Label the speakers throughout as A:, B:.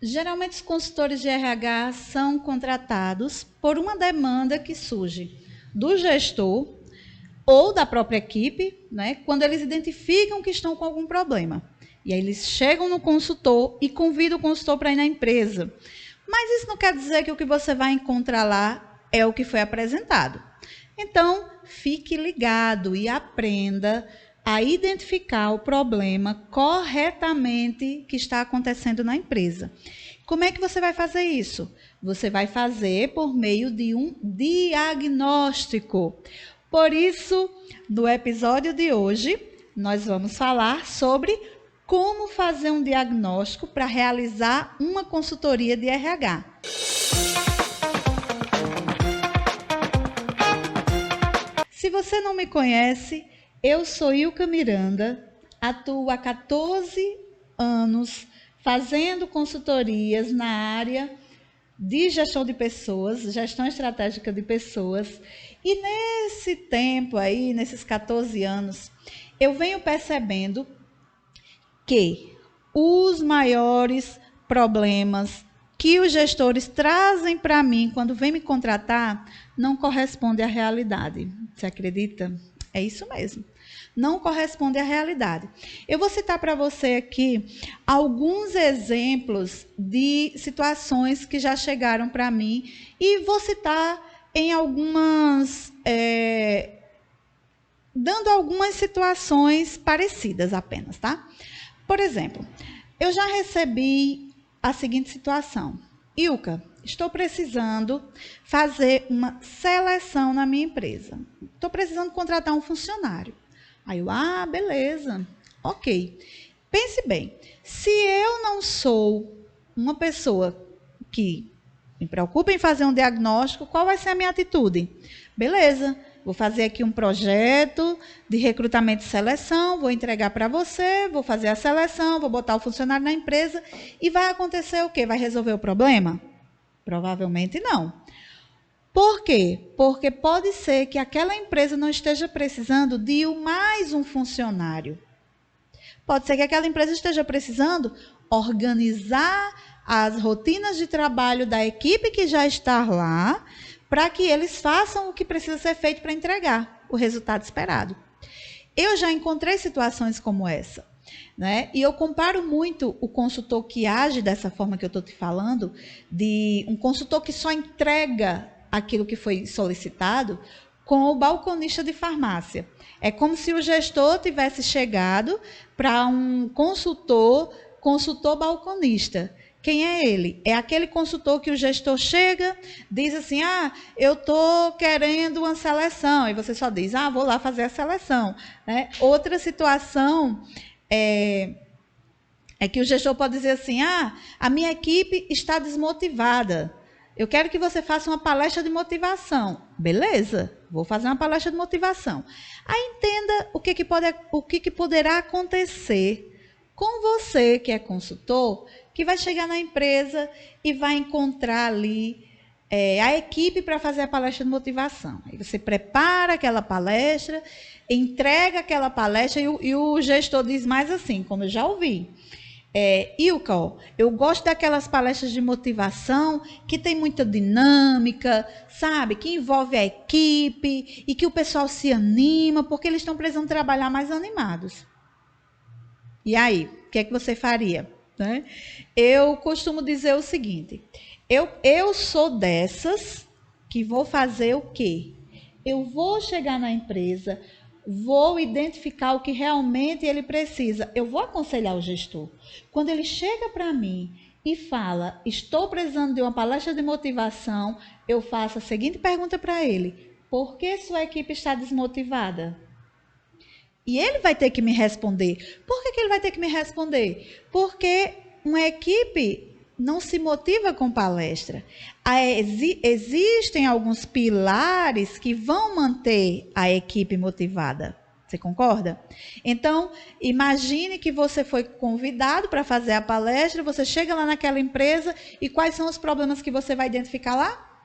A: Geralmente, os consultores de RH são contratados por uma demanda que surge do gestor ou da própria equipe, né, quando eles identificam que estão com algum problema. E aí eles chegam no consultor e convidam o consultor para ir na empresa. Mas isso não quer dizer que o que você vai encontrar lá é o que foi apresentado. Então, fique ligado e aprenda a identificar o problema corretamente que está acontecendo na empresa. Como é que você vai fazer isso? Você vai fazer por meio de um diagnóstico. Por isso, no episódio de hoje, nós vamos falar sobre como fazer um diagnóstico para realizar uma consultoria de RH. Se você não me conhece, eu sou Ilka Miranda, atuo há 14 anos fazendo consultorias na área de gestão de pessoas, gestão estratégica de pessoas. E nesse tempo aí, nesses 14 anos, eu venho percebendo que os maiores problemas que os gestores trazem para mim quando vêm me contratar não correspondem à realidade. Você acredita? É isso mesmo. Não corresponde à realidade. Eu vou citar para você aqui alguns exemplos de situações que já chegaram para mim e vou citar em algumas, dando algumas situações parecidas apenas, tá? Por exemplo, eu já recebi a seguinte situação. Ilka, estou precisando fazer uma seleção na minha empresa. Estou precisando contratar um funcionário. Aí eu, beleza, ok. Pense bem, se eu não sou uma pessoa que me preocupa em fazer um diagnóstico, qual vai ser a minha atitude? Beleza, vou fazer aqui um projeto de recrutamento e seleção, vou entregar para você, vou fazer a seleção, vou botar o funcionário na empresa e vai acontecer o quê? Vai resolver o problema? Provavelmente não. Por quê? Porque pode ser que aquela empresa não esteja precisando de mais um funcionário. Pode ser que aquela empresa esteja precisando organizar as rotinas de trabalho da equipe que já está lá, para que eles façam o que precisa ser feito para entregar o resultado esperado. Eu já encontrei situações como essa, né? E eu comparo muito o consultor que age dessa forma que eu estou te falando, de um consultor que só entrega aquilo que foi solicitado, com o balconista de farmácia. É como se o gestor tivesse chegado para um consultor balconista. Quem é ele? É aquele consultor que o gestor chega, diz assim, eu estou querendo uma seleção. E você só diz, vou lá fazer a seleção. Né? Outra situação é que o gestor pode dizer assim, a minha equipe está desmotivada. Eu quero que você faça uma palestra de motivação. Beleza, vou fazer uma palestra de motivação. Aí entenda o que poderá acontecer com você, que é consultor, que vai chegar na empresa e vai encontrar ali a equipe para fazer a palestra de motivação. Aí você prepara aquela palestra, entrega aquela palestra e o gestor diz mais assim, como eu já ouvi. Ilka, eu gosto daquelas palestras de motivação que tem muita dinâmica, sabe? Que envolve a equipe e que o pessoal se anima, porque eles estão precisando trabalhar mais animados. E aí, o que é que você faria? Né? Eu costumo dizer o seguinte, eu sou dessas que vou fazer o quê? Eu vou chegar na empresa, vou identificar o que realmente ele precisa. Eu vou aconselhar o gestor. Quando ele chega para mim e fala, estou precisando de uma palestra de motivação, eu faço a seguinte pergunta para ele, por que sua equipe está desmotivada? E ele vai ter que me responder. Por que ele vai ter que me responder? Porque uma equipe não se motiva com palestra. Existem alguns pilares que vão manter a equipe motivada. Você concorda? Então, imagine que você foi convidado para fazer a palestra, você chega lá naquela empresa e quais são os problemas que você vai identificar lá?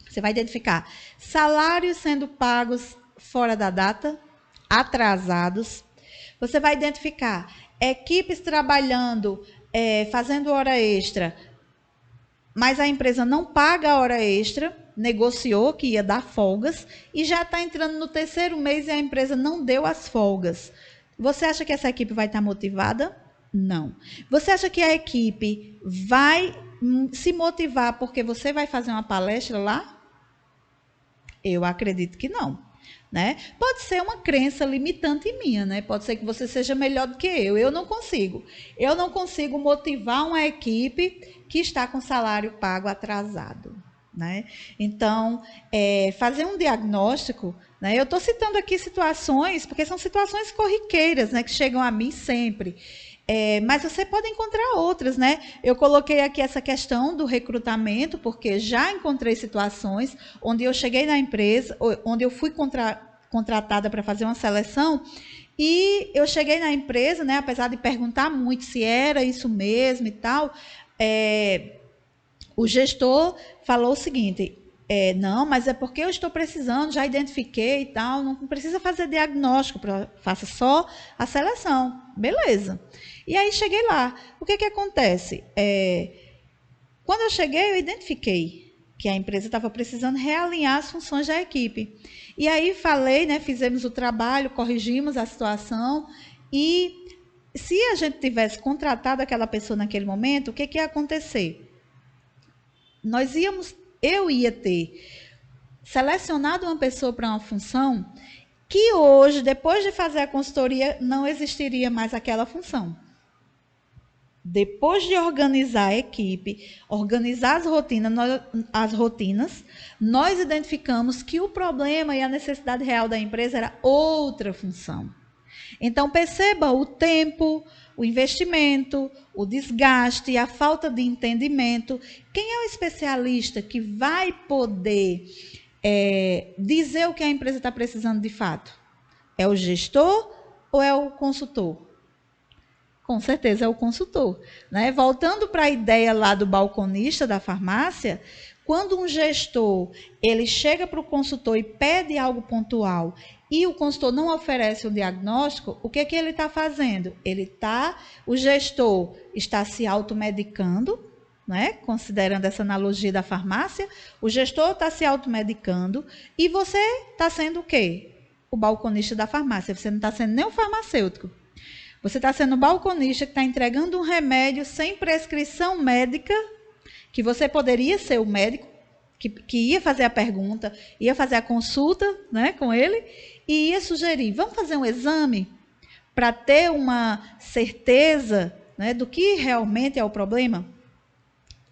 A: Você vai identificar salários sendo pagos fora da data, atrasados. Você vai identificar equipes trabalhando fazendo hora extra, mas a empresa não paga a hora extra, negociou que ia dar folgas, e já está entrando no 3º mês e a empresa não deu as folgas. Você acha que essa equipe vai estar motivada? Não. Você acha que a equipe vai se motivar porque você vai fazer uma palestra lá? Eu acredito que não. Né? Pode ser uma crença limitante minha, né? Pode ser que você seja melhor do que eu. Eu não consigo. Eu não consigo motivar uma equipe que está com salário pago atrasado. Né? Então, fazer um diagnóstico, né? Eu estou citando aqui situações, porque são situações corriqueiras, né? Que chegam a mim sempre. Mas você pode encontrar outras, né? Eu coloquei aqui essa questão do recrutamento, porque já encontrei situações onde eu cheguei na empresa, onde eu fui contratada para fazer uma seleção, e eu cheguei na empresa, né? Apesar de perguntar muito se era isso mesmo e tal, o gestor falou o seguinte: não, mas é porque eu estou precisando, já identifiquei e tal, não precisa fazer diagnóstico, faça só a seleção. Beleza. E aí cheguei lá. O que acontece? Quando eu cheguei, eu identifiquei que a empresa estava precisando realinhar as funções da equipe. E aí falei, né, fizemos o trabalho, corrigimos a situação, e se a gente tivesse contratado aquela pessoa naquele momento, o que ia acontecer? Eu ia ter selecionado uma pessoa para uma função que hoje, depois de fazer a consultoria, não existiria mais aquela função. Depois de organizar a equipe, organizar as rotinas, nós identificamos que o problema e a necessidade real da empresa era outra função. Então, perceba o tempo, o investimento, o desgaste, a falta de entendimento. Quem é o especialista que vai poder dizer o que a empresa está precisando de fato? É o gestor ou é o consultor? Com certeza é o consultor. Né? Voltando para a ideia lá do balconista da farmácia, quando um gestor ele chega para o consultor e pede algo pontual e o consultor não oferece um diagnóstico, o que ele está fazendo? O gestor está se automedicando, né? Considerando essa analogia da farmácia, o gestor está se automedicando e você está sendo o quê? O balconista da farmácia. Você não está sendo nem o farmacêutico. Você está sendo o balconista que está entregando um remédio sem prescrição médica, que você poderia ser o médico, que ia fazer a pergunta, ia fazer a consulta, né, com ele, e ia sugerir, vamos fazer um exame para ter uma certeza, né, do que realmente é o problema?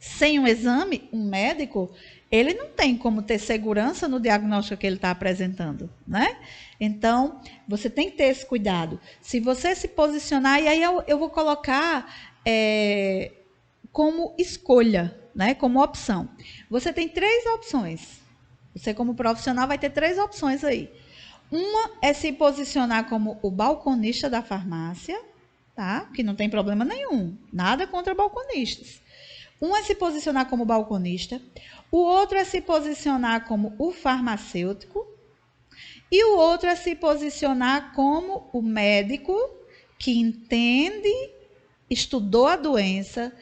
A: Sem um exame, um médico, ele não tem como ter segurança no diagnóstico que ele está apresentando, né? Então, você tem que ter esse cuidado. Se você se posicionar, e aí eu vou colocar como escolha, né? Como opção. Você tem 3 opções. Você, como profissional, vai ter 3 opções aí. Uma é se posicionar como o balconista da farmácia, tá? Que não tem problema nenhum. Nada contra balconistas. Um é se posicionar como balconista, o outro é se posicionar como o farmacêutico, e o outro é se posicionar como o médico que entende, estudou a doença,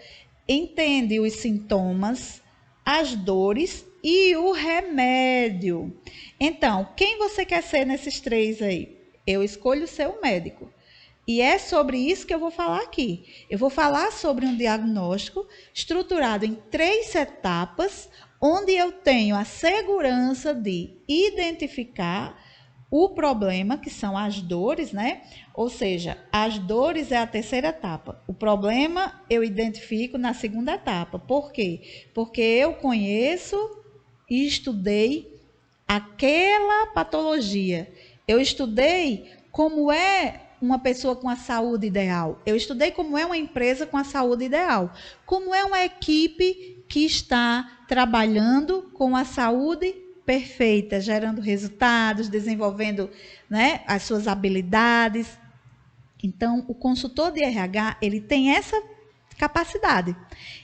A: entende os sintomas, as dores e o remédio. Então, quem você quer ser nesses 3 aí? Eu escolho ser o médico. E é sobre isso que eu vou falar aqui. Eu vou falar sobre um diagnóstico estruturado em 3 etapas, onde eu tenho a segurança de identificar o problema, que são as dores, né? Ou seja, as dores é a 3ª etapa. O problema eu identifico na 2ª etapa. Por quê? Porque eu conheço e estudei aquela patologia. Eu estudei como é uma pessoa com a saúde ideal. Eu estudei como é uma empresa com a saúde ideal. Como é uma equipe que está trabalhando com a saúde perfeita, gerando resultados, desenvolvendo, né, as suas habilidades. Então, o consultor de RH, ele tem essa capacidade.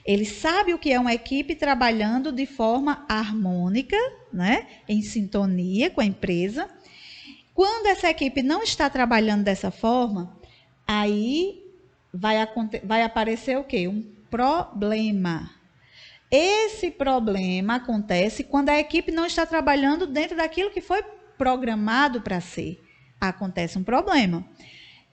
A: Ele sabe o que é uma equipe trabalhando de forma harmônica, né, em sintonia com a empresa. Quando essa equipe não está trabalhando dessa forma, aí vai aparecer o quê? Um problema. Esse problema acontece quando a equipe não está trabalhando dentro daquilo que foi programado para ser. Acontece um problema.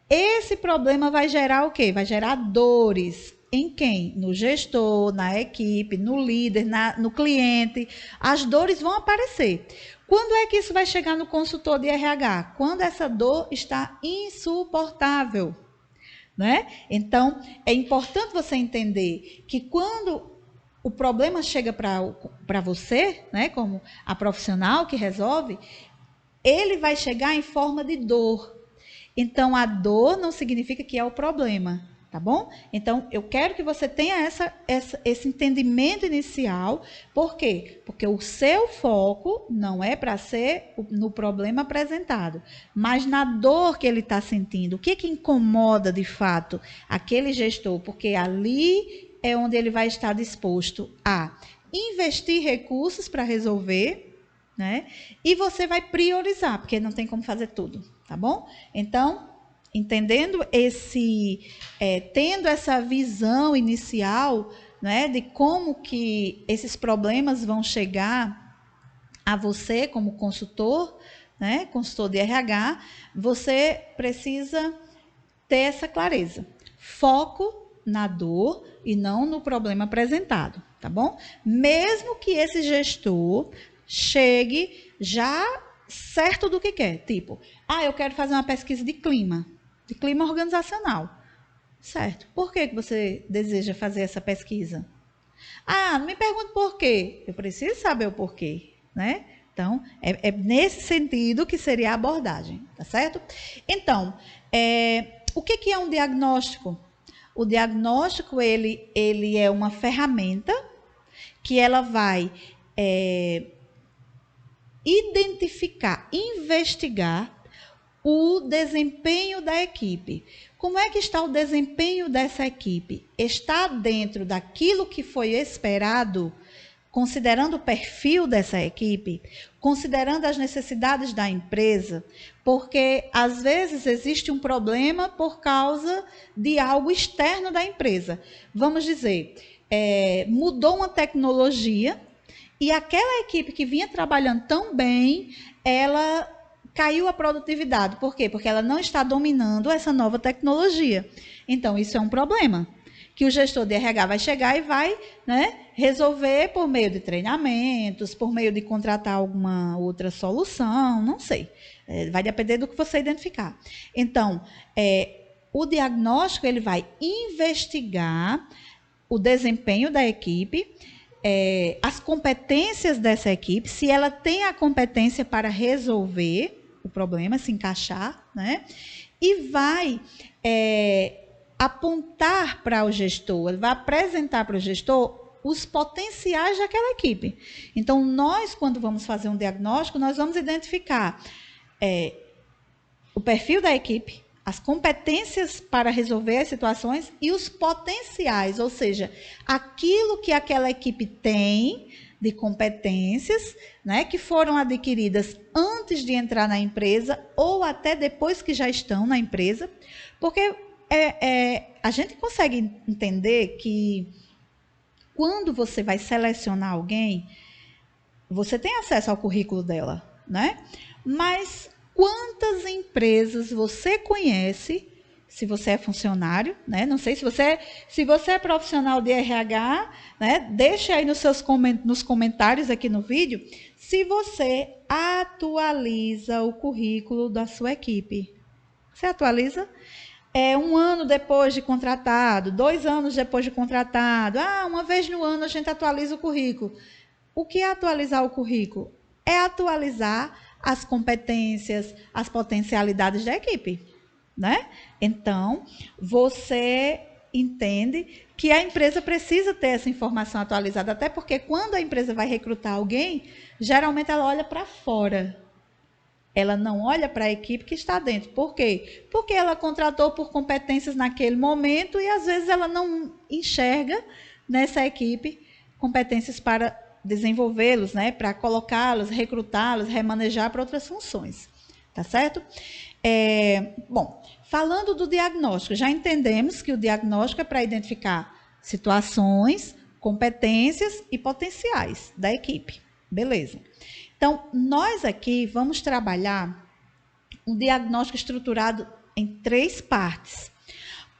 A: Esse problema vai gerar o quê? Vai gerar dores. Em quem? No gestor, na equipe, no líder, no cliente. As dores vão aparecer. Quando é que isso vai chegar no consultor de RH? Quando essa dor está insuportável, né? Então, é importante você entender que quando o problema chega para você, né, como a profissional que resolve, ele vai chegar em forma de dor. Então, a dor não significa que é o problema, tá bom? Então, eu quero que você tenha esse entendimento inicial. Por quê? Porque o seu foco não é para ser no problema apresentado, mas na dor que ele está sentindo. O que incomoda, de fato, aquele gestor? Porque ali é onde ele vai estar disposto a investir recursos para resolver, né? E você vai priorizar, porque não tem como fazer tudo, tá bom? Então, entendendo tendo essa visão inicial, né, de como que esses problemas vão chegar a você como consultor, né, consultor de RH, você precisa ter essa clareza. Foco na dor e não no problema apresentado, tá bom? Mesmo que esse gestor chegue já certo do que quer, tipo, eu quero fazer uma pesquisa de clima organizacional, certo? Por que você deseja fazer essa pesquisa? Não me pergunte por quê, eu preciso saber o porquê, né? Então, é nesse sentido que seria a abordagem, tá certo? Então, o que é um diagnóstico? O diagnóstico, ele é uma ferramenta que ela vai identificar, investigar o desempenho da equipe. Como é que está o desempenho dessa equipe? Está dentro daquilo que foi esperado, considerando o perfil dessa equipe, considerando as necessidades da empresa, porque às vezes existe um problema por causa de algo externo da empresa. Vamos dizer, mudou uma tecnologia e aquela equipe que vinha trabalhando tão bem, ela caiu a produtividade. Por quê? Porque ela não está dominando essa nova tecnologia. Então, isso é um problema que o gestor de RH vai chegar e vai, né, resolver por meio de treinamentos, por meio de contratar alguma outra solução, não sei. Vai depender do que você identificar. Então, o diagnóstico ele vai investigar o desempenho da equipe, as competências dessa equipe, se ela tem a competência para resolver o problema, se encaixar, né? E vai apontar para o gestor, ele vai apresentar para o gestor os potenciais daquela equipe. Então, nós, quando vamos fazer um diagnóstico, nós vamos identificar o perfil da equipe, as competências para resolver as situações e os potenciais, ou seja, aquilo que aquela equipe tem de competências, né, que foram adquiridas antes de entrar na empresa ou até depois que já estão na empresa, porque a gente consegue entender que quando você vai selecionar alguém, você tem acesso ao currículo dela, né? Mas quantas empresas você conhece, se você é funcionário, né? Não sei se você é profissional de RH, né? Deixe aí nos comentários aqui no vídeo se você atualiza o currículo da sua equipe. Você atualiza? 1 ano depois de contratado, 2 anos depois de contratado. Uma vez no ano a gente atualiza o currículo. O que é atualizar o currículo? É atualizar as competências, as potencialidades da equipe, né? Então, você entende que a empresa precisa ter essa informação atualizada, até porque quando a empresa vai recrutar alguém, geralmente ela olha para fora. Ela não olha para a equipe que está dentro. Por quê? Porque ela contratou por competências naquele momento e, às vezes, ela não enxerga nessa equipe competências para desenvolvê-los, né? Para colocá-los, recrutá-los, remanejar para outras funções. Tá certo? Bom, falando do diagnóstico, já entendemos que o diagnóstico é para identificar situações, competências e potenciais da equipe. Beleza. Então, nós aqui vamos trabalhar um diagnóstico estruturado em 3 partes.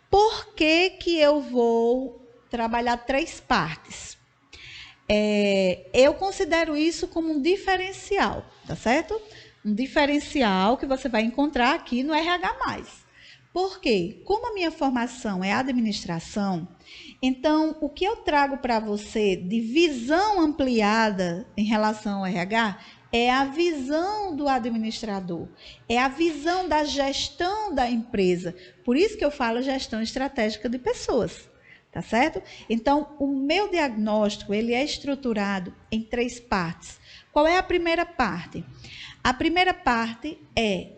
A: Por que que eu vou trabalhar 3 partes? Eu considero isso como um diferencial, tá certo? Um diferencial que você vai encontrar aqui no RH+. Por quê? Como a minha formação é administração, então o que eu trago para você de visão ampliada em relação ao RH é a visão do administrador, é a visão da gestão da empresa. Por isso que eu falo gestão estratégica de pessoas, tá certo? Então, o meu diagnóstico, ele é estruturado em 3 partes. Qual é a primeira parte? A primeira parte é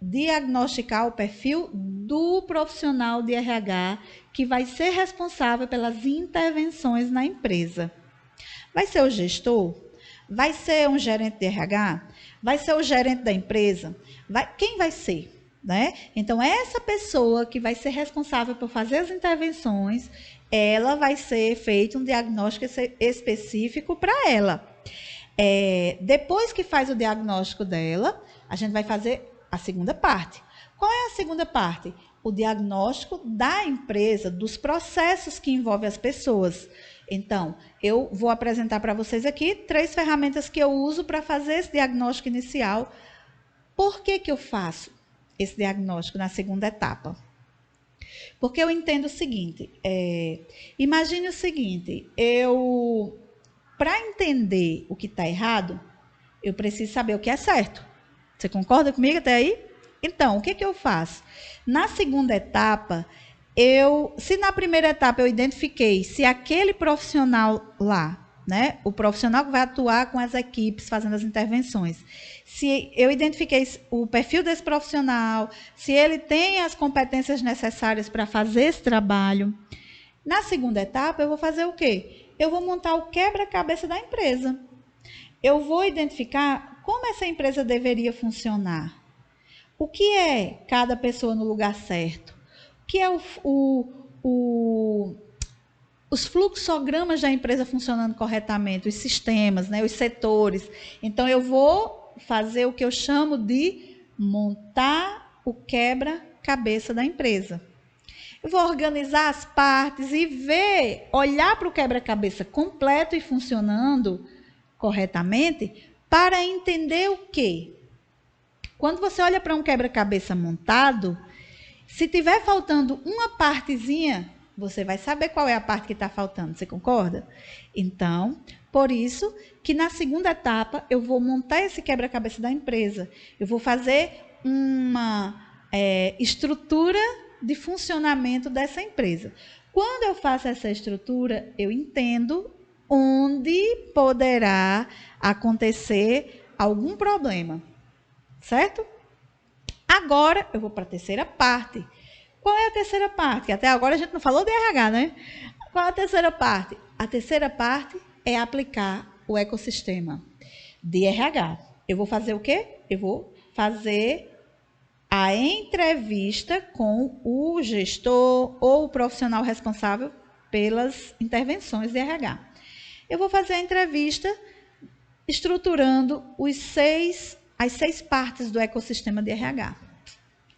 A: diagnosticar o perfil do profissional de RH que vai ser responsável pelas intervenções na empresa. Vai ser o gestor? Vai ser um gerente de RH? Vai ser o gerente da empresa? Quem vai ser? Né? Então, essa pessoa que vai ser responsável por fazer as intervenções, ela vai ser feito um diagnóstico específico para ela. Depois que faz o diagnóstico dela, a gente vai fazer a segunda parte. Qual é a segunda parte? O diagnóstico da empresa, dos processos que envolvem as pessoas. Então, eu vou apresentar para vocês aqui 3 ferramentas que eu uso para fazer esse diagnóstico inicial. Por que que eu faço esse diagnóstico na segunda etapa? Porque eu entendo o seguinte, imagine o seguinte, para entender o que está errado, eu preciso saber o que é certo. Você concorda comigo até aí? Então, o que que eu faço? Na segunda etapa, se na primeira etapa eu identifiquei se aquele profissional lá, né, o profissional que vai atuar com as equipes fazendo as intervenções, se eu identifiquei o perfil desse profissional, se ele tem as competências necessárias para fazer esse trabalho, na segunda etapa eu vou fazer o quê? Eu vou montar o quebra-cabeça da empresa. Eu vou identificar como essa empresa deveria funcionar. O que é cada pessoa no lugar certo? O que é os fluxogramas da empresa funcionando corretamente, os sistemas, né, os setores. Então, eu vou fazer o que eu chamo de montar o quebra-cabeça da empresa. Eu vou organizar as partes e olhar para o quebra-cabeça completo e funcionando corretamente para entender o quê? Quando você olha para um quebra-cabeça montado, se tiver faltando uma partezinha, você vai saber qual é a parte que está faltando, você concorda? Então, por isso que na segunda etapa eu vou montar esse quebra-cabeça da empresa. Eu vou fazer uma estrutura de funcionamento dessa empresa. Quando eu faço essa estrutura, eu entendo onde poderá acontecer algum problema, certo? Agora, eu vou para a terceira parte. Qual é a terceira parte? Até agora a gente não falou de RH, né? Qual é a terceira parte? A terceira parte é aplicar o ecossistema de RH. Eu vou fazer o quê? Eu vou fazer a entrevista com o gestor ou o profissional responsável pelas intervenções de RH. Eu vou fazer a entrevista estruturando as 6 partes do ecossistema de RH.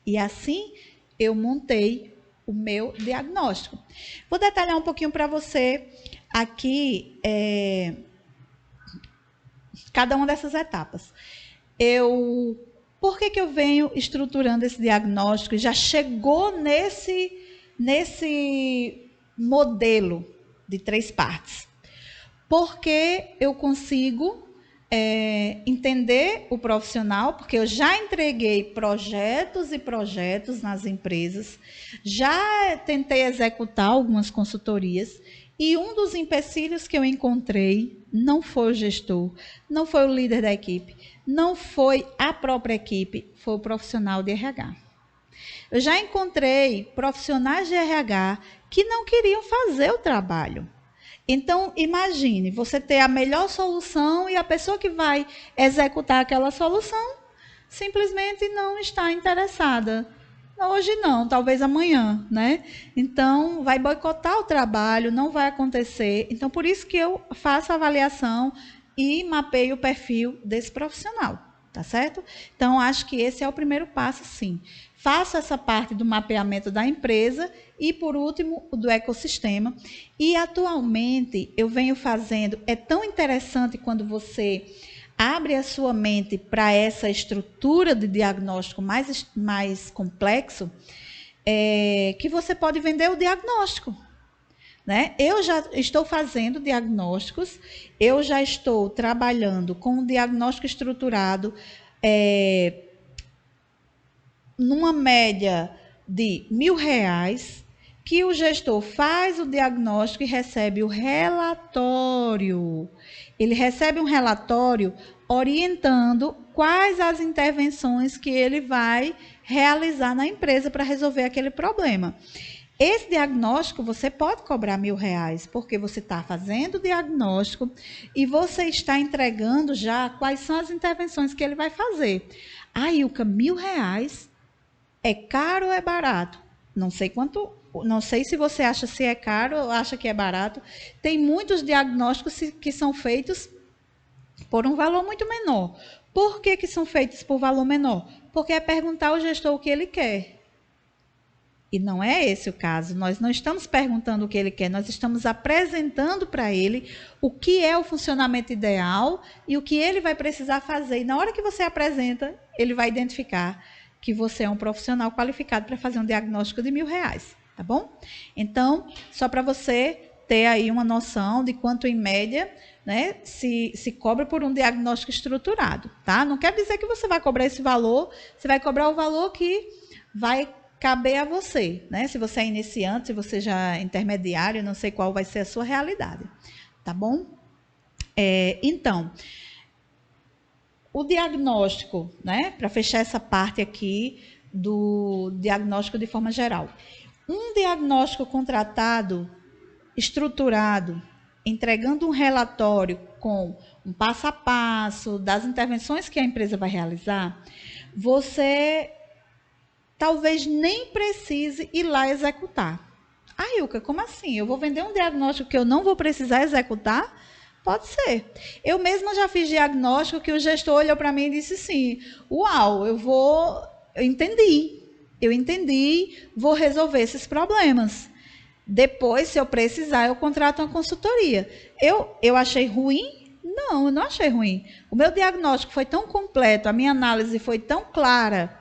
A: E assim eu montei o meu diagnóstico. Vou detalhar um pouquinho para você aqui cada uma dessas etapas. Por que eu venho estruturando esse diagnóstico e já chegou nesse modelo de 3 partes? Porque eu consigo entender o profissional, porque eu já entreguei projetos e projetos nas empresas, já tentei executar algumas consultorias, e um dos empecilhos que eu encontrei não foi o gestor, não foi o líder da equipe, não foi a própria equipe, foi o profissional de RH. Eu já encontrei profissionais de RH que não queriam fazer o trabalho. Então, imagine, você ter a melhor solução e a pessoa que vai executar aquela solução simplesmente não está interessada. Hoje não, talvez amanhã, né? Então, vai boicotar o trabalho, não vai acontecer. Então, por isso que eu faço a avaliação e mapeio o perfil desse profissional, tá certo? Então, acho que esse é o primeiro passo, sim. Faço essa parte do mapeamento da empresa e, por último, o do ecossistema. E, atualmente, eu venho fazendo... É tão interessante quando você abre a sua mente para essa estrutura de diagnóstico mais complexo, que você pode vender o diagnóstico. Né? Eu já estou fazendo diagnósticos, eu já estou trabalhando com um diagnóstico estruturado numa média de R$ 1.000, que o gestor faz o diagnóstico e recebe o relatório. Ele recebe um relatório orientando quais as intervenções que ele vai realizar na empresa para resolver aquele problema. Esse diagnóstico você pode cobrar R$ 1.000, porque você está fazendo o diagnóstico e você está entregando já quais são as intervenções que ele vai fazer. Ilka, R$ 1.000 é caro ou é barato? Não sei quanto, não sei se você acha se é caro ou acha que é barato. Tem muitos diagnósticos que são feitos por um valor muito menor. Por que são feitos por valor menor? Porque é perguntar ao gestor o que ele quer. E não é esse o caso. Nós não estamos perguntando o que ele quer, nós estamos apresentando para ele o que é o funcionamento ideal e o que ele vai precisar fazer. E na hora que você apresenta, ele vai identificar que você é um profissional qualificado para fazer um diagnóstico de R$ 1.000, tá bom? Então, só para você ter aí uma noção de quanto, em média, né, se cobra por um diagnóstico estruturado, tá? Não quer dizer que você vai cobrar esse valor, você vai cobrar o valor que vai caber a você, né? Se você é iniciante, se você já é intermediário, não sei qual vai ser a sua realidade, tá bom? Então, o diagnóstico, né? Para fechar essa parte aqui do diagnóstico de forma geral. Um diagnóstico contratado, estruturado, entregando um relatório com um passo a passo das intervenções que a empresa vai realizar, você talvez nem precise ir lá executar. Ilka, como assim? Eu vou vender um diagnóstico que eu não vou precisar executar? Pode ser. Eu mesma já fiz diagnóstico que o gestor olhou para mim e disse assim, uau, eu entendi, vou resolver esses problemas. Depois, se eu precisar, eu contrato uma consultoria. Eu achei ruim? Não, eu não achei ruim. O meu diagnóstico foi tão completo, a minha análise foi tão clara,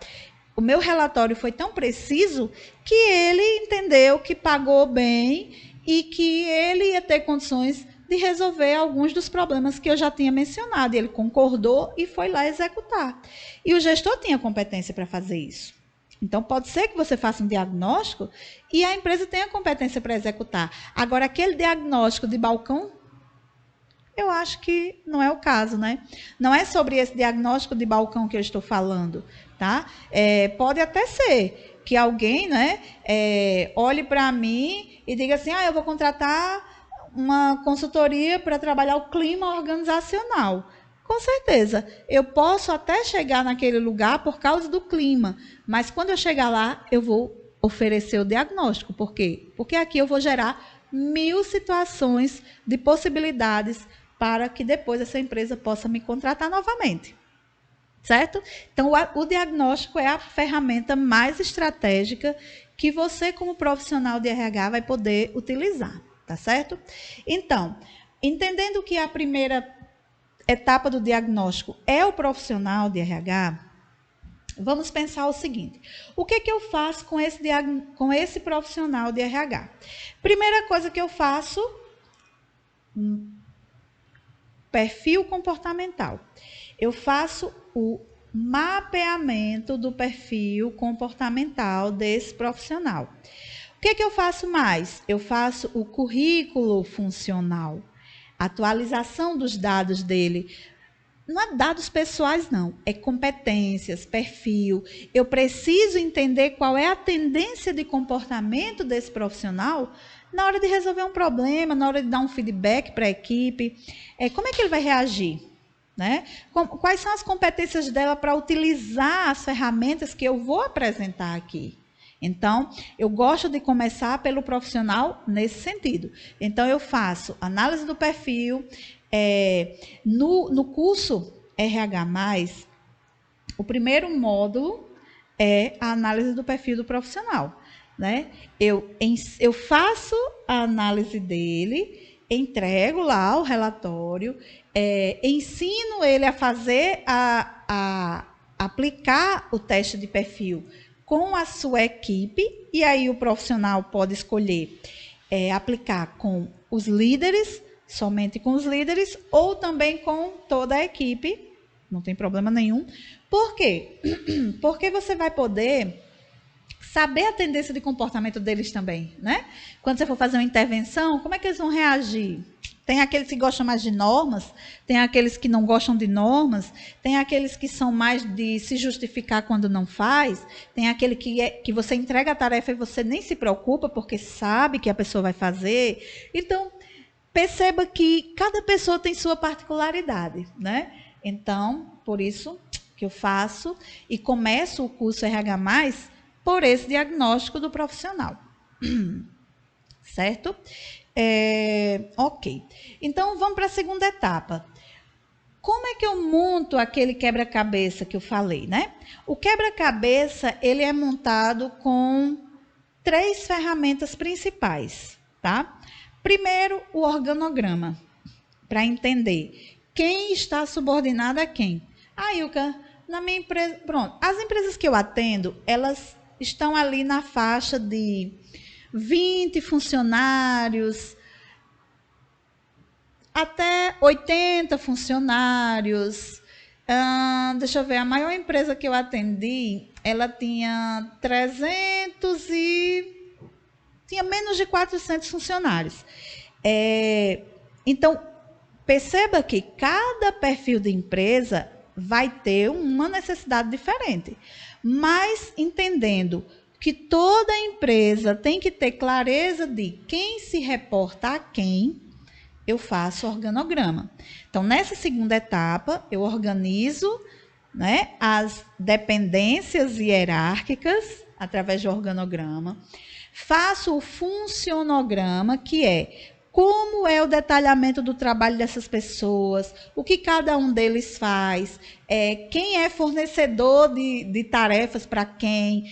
A: o meu relatório foi tão preciso que ele entendeu que pagou bem e que ele ia ter condições de resolver alguns dos problemas que eu já tinha mencionado. Ele concordou e foi lá executar. E o gestor tinha competência para fazer isso. Então, pode ser que você faça um diagnóstico e a empresa tenha competência para executar. Agora, aquele diagnóstico de balcão, eu acho que não é o caso, né? Não é sobre esse diagnóstico de balcão que eu estou falando, tá? Pode até ser que alguém, né, olhe para mim e diga assim, eu vou contratar uma consultoria para trabalhar o clima organizacional. Com certeza, eu posso até chegar naquele lugar por causa do clima, mas quando eu chegar lá, eu vou oferecer o diagnóstico. Por quê? Porque aqui eu vou gerar 1000 situações de possibilidades para que depois essa empresa possa me contratar novamente. Certo? Então, o diagnóstico é a ferramenta mais estratégica que você, como profissional de RH, vai poder utilizar. Tá certo? Então, entendendo que a primeira etapa do diagnóstico é o profissional de RH, vamos pensar o seguinte: o que eu faço com esse profissional de RH? Primeira coisa que eu faço, perfil comportamental. Eu faço o mapeamento do perfil comportamental desse profissional. O que eu faço mais? Eu faço o currículo funcional, atualização dos dados dele. Não é dados pessoais, não. É competências, perfil. Eu preciso entender qual é a tendência de comportamento desse profissional na hora de resolver um problema, na hora de dar um feedback para a equipe. Como é que ele vai reagir? né? Quais são as competências dela para utilizar as ferramentas que eu vou apresentar aqui? Então, eu gosto de começar pelo profissional nesse sentido. Então, eu faço análise do perfil. No curso RH+, o primeiro módulo é a análise do perfil do profissional, né? Eu faço a análise dele, entrego lá o relatório, ensino ele a fazer, a aplicar o teste de perfil com a sua equipe, e aí o profissional pode escolher aplicar com os líderes, somente com os líderes, ou também com toda a equipe, não tem problema nenhum. Por quê? Porque você vai poder saber a tendência de comportamento deles também, né? Quando você for fazer uma intervenção, como é que eles vão reagir? Tem aqueles que gostam mais de normas, tem aqueles que não gostam de normas, tem aqueles que são mais de se justificar quando não faz, tem aquele que você entrega a tarefa e você nem se preocupa porque sabe que a pessoa vai fazer. Então, perceba que cada pessoa tem sua particularidade, né? Então, por isso que eu faço e começo o curso RH+, por esse diagnóstico do profissional. Certo? Ok. Então, vamos para a segunda etapa. Como é que eu monto aquele quebra-cabeça que eu falei, né? O quebra-cabeça, ele é montado com 3 ferramentas principais, tá? Primeiro, o organograma, para entender quem está subordinado a quem. Ilka, na minha empresa... Pronto, as empresas que eu atendo, elas estão ali na faixa de 20 funcionários, até 80 funcionários. Deixa eu ver, a maior empresa que eu atendi, ela tinha 300 e... tinha menos de 400 funcionários. Então, perceba que cada perfil de empresa vai ter uma necessidade diferente, mas entendendo que toda empresa tem que ter clareza de quem se reporta a quem, eu faço organograma. Então, nessa segunda etapa, eu organizo, né, as dependências hierárquicas através do organograma, faço o funcionograma, que é como é o detalhamento do trabalho dessas pessoas, o que cada um deles faz, quem é fornecedor de tarefas para quem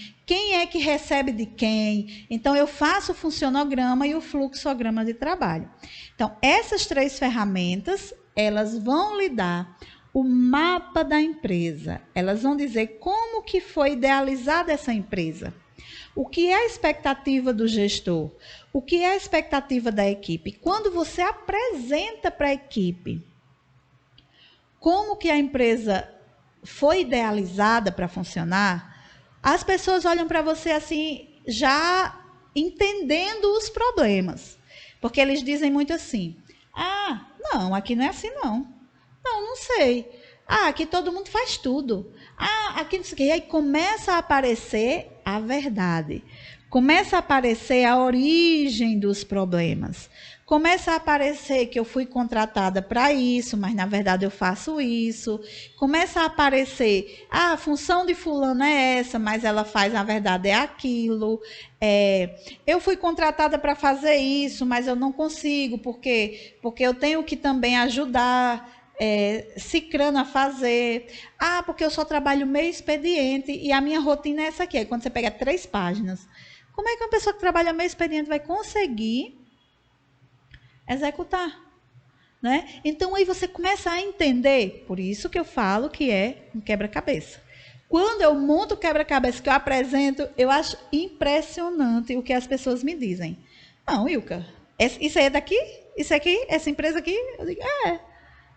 A: é que recebe de quem. Então, eu faço o funcionograma e o fluxograma de trabalho. Então, essas 3 ferramentas, elas vão lhe dar o mapa da empresa. Elas vão dizer como que foi idealizada essa empresa. O que é a expectativa do gestor? O que é a expectativa da equipe? Quando você apresenta para a equipe como que a empresa foi idealizada para funcionar, as pessoas olham para você assim, já entendendo os problemas. Porque eles dizem muito assim, não, aqui não é assim não. Não sei. Aqui todo mundo faz tudo. Aqui não sei o quê. E aí começa a aparecer a verdade. Começa a aparecer a origem dos problemas. Começa a aparecer que eu fui contratada para isso, mas na verdade eu faço isso. Começa a aparecer, a função de fulano é essa, mas ela faz, na verdade, é aquilo. Eu fui contratada para fazer isso, mas eu não consigo, porque eu tenho que também ajudar cicrano a fazer. Porque eu só trabalho meio expediente e a minha rotina é essa aqui. Aí quando você pega 3 páginas, como é que uma pessoa que trabalha meio expediente vai conseguir executar? Né? Então, aí você começa a entender. Por isso que eu falo que é um quebra-cabeça. Quando eu monto o quebra-cabeça que eu apresento, eu acho impressionante o que as pessoas me dizem. Não, Ilka, isso aí é daqui? Isso aqui? Essa empresa aqui? Eu digo,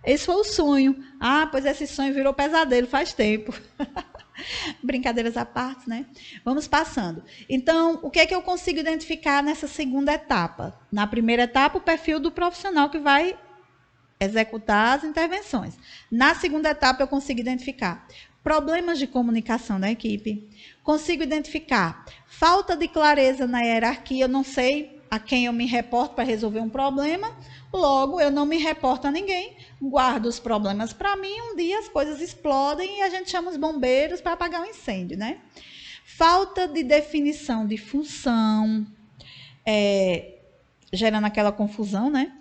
A: esse foi o sonho. Pois esse sonho virou pesadelo faz tempo. Brincadeiras à parte, né? Vamos passando. Então, o que é que eu consigo identificar nessa segunda etapa? Na primeira etapa, o perfil do profissional que vai executar as intervenções. Na segunda etapa, eu consigo identificar problemas de comunicação da equipe, consigo identificar falta de clareza na hierarquia, eu não sei a quem eu me reporto para resolver um problema, Logo, eu não me reporto a ninguém, guardo os problemas para mim, um dia as coisas explodem e a gente chama os bombeiros para apagar o incêndio, né? Falta de definição de função, gerando aquela confusão, né?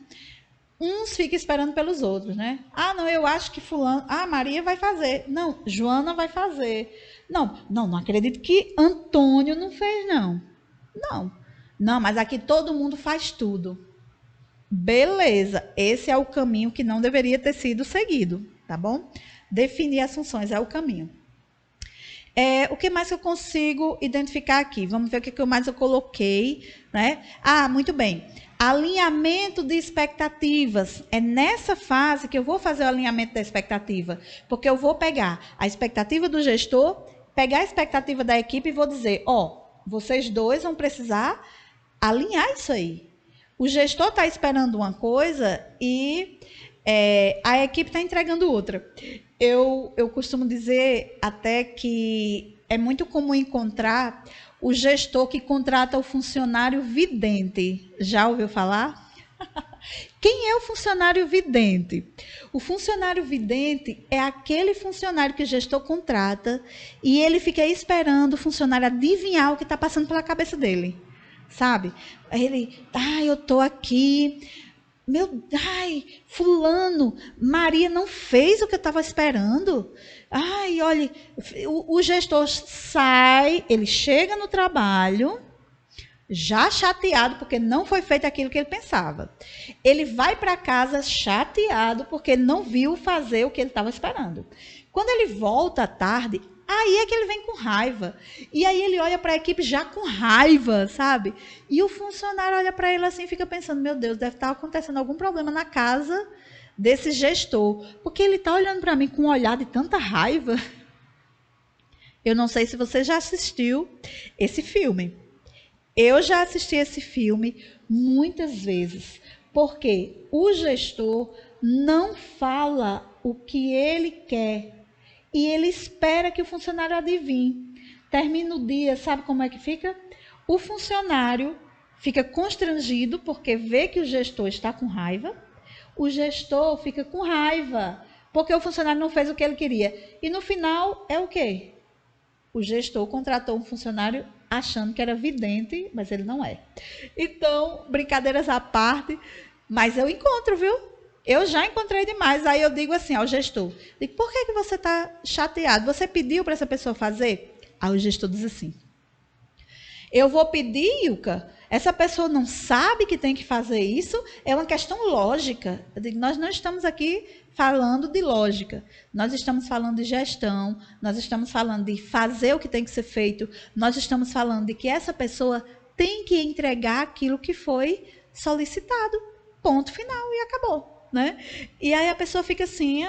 A: Uns ficam esperando pelos outros, né? Ah, não, eu acho que fulano... Ah, Maria vai fazer. Não, Joana vai fazer. Não acredito que Antônio não fez, não. Não, mas aqui todo mundo faz tudo. Beleza, esse é o caminho que não deveria ter sido seguido, tá bom? Definir as funções é o caminho. O que mais que eu consigo identificar aqui? Vamos ver o que mais eu coloquei, né? Ah, muito bem. Alinhamento de expectativas. É nessa fase que eu vou fazer o alinhamento da expectativa, porque eu vou pegar a expectativa do gestor, pegar a expectativa da equipe e vou dizer, vocês dois vão precisar alinhar isso aí. O gestor está esperando uma coisa e a equipe está entregando outra. Eu costumo dizer até que é muito comum encontrar o gestor que contrata o funcionário vidente. Já ouviu falar? Quem é o funcionário vidente? O funcionário vidente é aquele funcionário que o gestor contrata e ele fica esperando o funcionário adivinhar o que está passando pela cabeça dele. Sabe? Ele, eu estou aqui, fulano, Maria não fez o que eu estava esperando. Olha, o gestor sai, ele chega no trabalho, já chateado porque não foi feito aquilo que ele pensava. Ele vai para casa chateado porque ele não viu fazer o que ele estava esperando. Quando ele volta à tarde, aí é que ele vem com raiva. E aí ele olha para a equipe já com raiva, sabe? E o funcionário olha para ele assim e fica pensando, meu Deus, deve estar acontecendo algum problema na casa desse gestor. Porque ele está olhando para mim com um olhar de tanta raiva. Eu não sei se você já assistiu esse filme. Eu já assisti esse filme muitas vezes. Porque o gestor não fala o que ele quer. E ele espera que o funcionário adivinhe. Termina o dia, sabe como é que fica? O funcionário fica constrangido porque vê que o gestor está com raiva. O gestor fica com raiva porque o funcionário não fez o que ele queria. E no final é o quê? O gestor contratou um funcionário achando que era vidente, mas ele não é. Então, brincadeiras à parte, mas eu encontro, viu? Eu já encontrei demais. Aí eu digo assim ao gestor, por que você está chateado? Você pediu para essa pessoa fazer? Aí o gestor diz assim, eu vou pedir, Ilka, essa pessoa não sabe que tem que fazer isso, é uma questão lógica. Eu digo, nós não estamos aqui falando de lógica, nós estamos falando de gestão, nós estamos falando de fazer o que tem que ser feito, nós estamos falando de que essa pessoa tem que entregar aquilo que foi solicitado. Ponto final e acabou. Né? E aí a pessoa fica assim,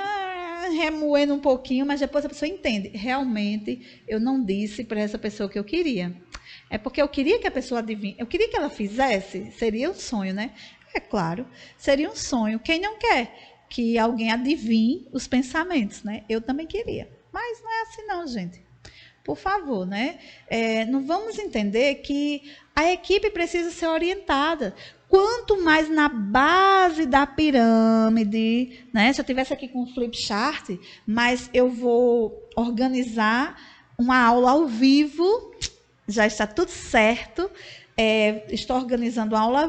A: remoendo um pouquinho, mas depois a pessoa entende. Realmente, eu não disse para essa pessoa que eu queria. É porque eu queria que a pessoa adivinhe. Eu queria que ela fizesse. Seria um sonho, né? É claro, seria um sonho. Quem não quer que alguém adivinhe os pensamentos, né? Eu também queria. Mas não é assim não, gente. Por favor, né? Não vamos entender que a equipe precisa ser orientada. Quanto mais na base da pirâmide, né? Se eu tivesse aqui com um flip chart, mas eu vou organizar uma aula ao vivo, já está tudo certo. Estou organizando uma aula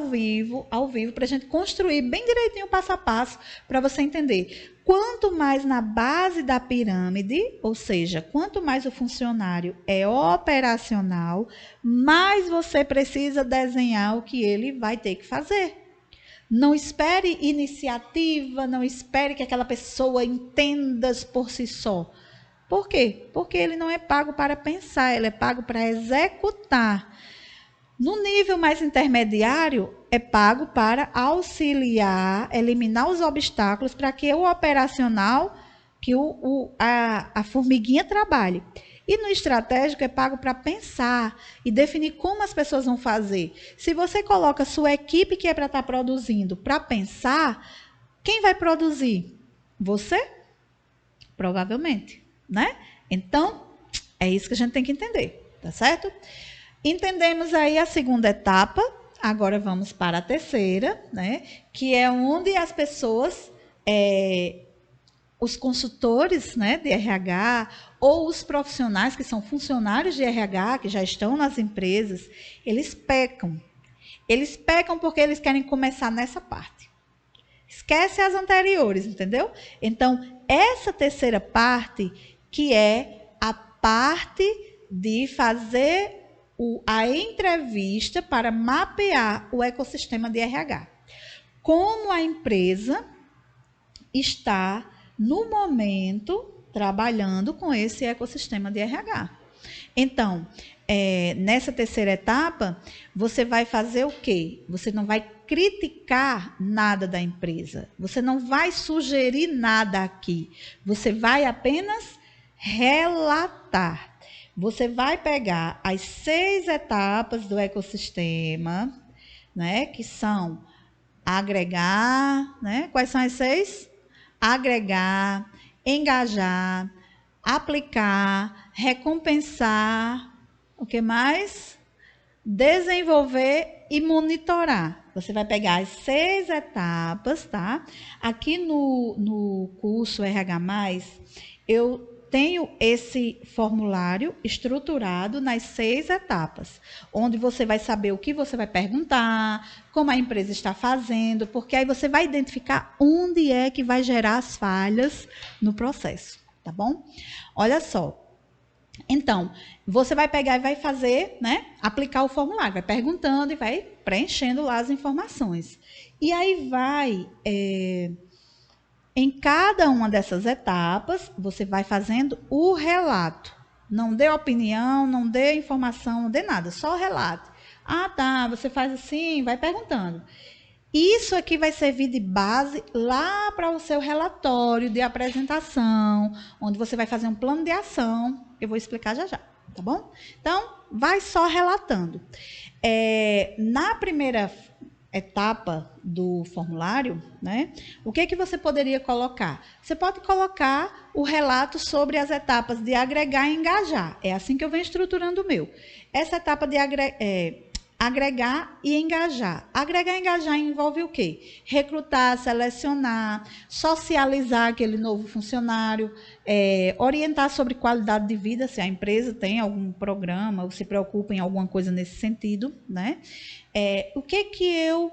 A: ao vivo, para a gente construir bem direitinho, passo a passo, para você entender. Quanto mais na base da pirâmide, ou seja, quanto mais o funcionário é operacional, mais você precisa desenhar o que ele vai ter que fazer. Não espere iniciativa, não espere que aquela pessoa entenda por si só. Por quê? Porque ele não é pago para pensar, ele é pago para executar. No nível mais intermediário, é pago para auxiliar, eliminar os obstáculos para que o operacional, que a formiguinha trabalhe. E no estratégico é pago para pensar e definir como as pessoas vão fazer. Se você coloca sua equipe que é para estar produzindo para pensar, quem vai produzir? Você? Provavelmente, né? Então, é isso que a gente tem que entender, tá certo? Entendemos aí a segunda etapa, Agora vamos para a terceira, né? Que é onde as pessoas, os consultores, né, de RH ou os profissionais que são funcionários de RH, que já estão nas empresas, eles pecam. Eles pecam porque eles querem começar nessa parte. Esquece as anteriores, entendeu? Então, essa terceira parte, que é a parte de fazer a entrevista para mapear o ecossistema de RH. Como a empresa está, no momento, trabalhando com esse ecossistema de RH. Então, nessa terceira etapa, você vai fazer o quê? Você não vai criticar nada da empresa. Você não vai sugerir nada aqui. Você vai apenas relatar. Você vai pegar as 6 etapas do ecossistema, né, que são agregar, né? Quais são as 6? Agregar, engajar, aplicar, recompensar, o que mais? Desenvolver e monitorar. Você vai pegar as 6 etapas, tá? Aqui no curso RH+, eu tenho esse formulário estruturado nas 6 etapas, onde você vai saber o que você vai perguntar, como a empresa está fazendo, porque aí você vai identificar onde é que vai gerar as falhas no processo, tá bom? Olha só. Então, você vai pegar e vai fazer, né, aplicar o formulário, vai perguntando e vai preenchendo lá as informações. E aí vai, em cada uma dessas etapas, você vai fazendo o relato. Não dê opinião, não dê informação, não dê nada, só relato. Ah, tá, você faz assim, vai perguntando. Isso aqui vai servir de base lá para o seu relatório de apresentação, onde você vai fazer um plano de ação. Eu vou explicar já já, tá bom? Então, vai só relatando. Na primeira etapa do formulário, né, o que que você poderia colocar? Você pode colocar o relato sobre as etapas de agregar e engajar. É assim que eu venho estruturando o meu. Essa etapa de agregar e engajar. Agregar e engajar envolve o quê? Recrutar, selecionar, socializar aquele novo funcionário, orientar sobre qualidade de vida, se a empresa tem algum programa ou se preocupa em alguma coisa nesse sentido, né? O que que eu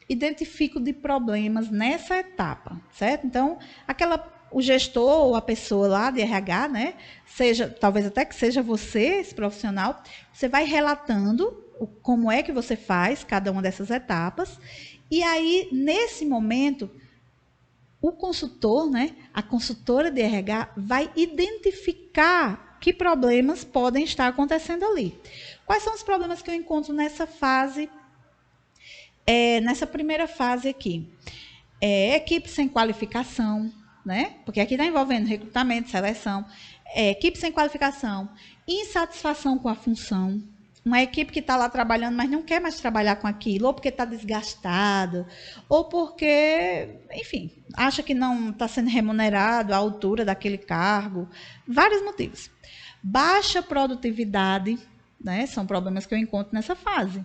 A: identifico de problemas nessa etapa, certo? Então, o gestor ou a pessoa lá de RH, né? Talvez até que seja você, esse profissional, você vai relatando como é que você faz cada uma dessas etapas. E aí, nesse momento, o consultor, né, a consultora de RH, vai identificar que problemas podem estar acontecendo ali. Quais são os problemas que eu encontro nessa fase, nessa primeira fase aqui? Equipe sem qualificação, né? Porque aqui está envolvendo recrutamento, seleção, equipe sem qualificação, insatisfação com a função. Uma equipe que está lá trabalhando, mas não quer mais trabalhar com aquilo, ou porque está desgastado, ou porque, enfim, acha que não está sendo remunerado à altura daquele cargo. Vários motivos. Baixa produtividade, né, são problemas que eu encontro nessa fase.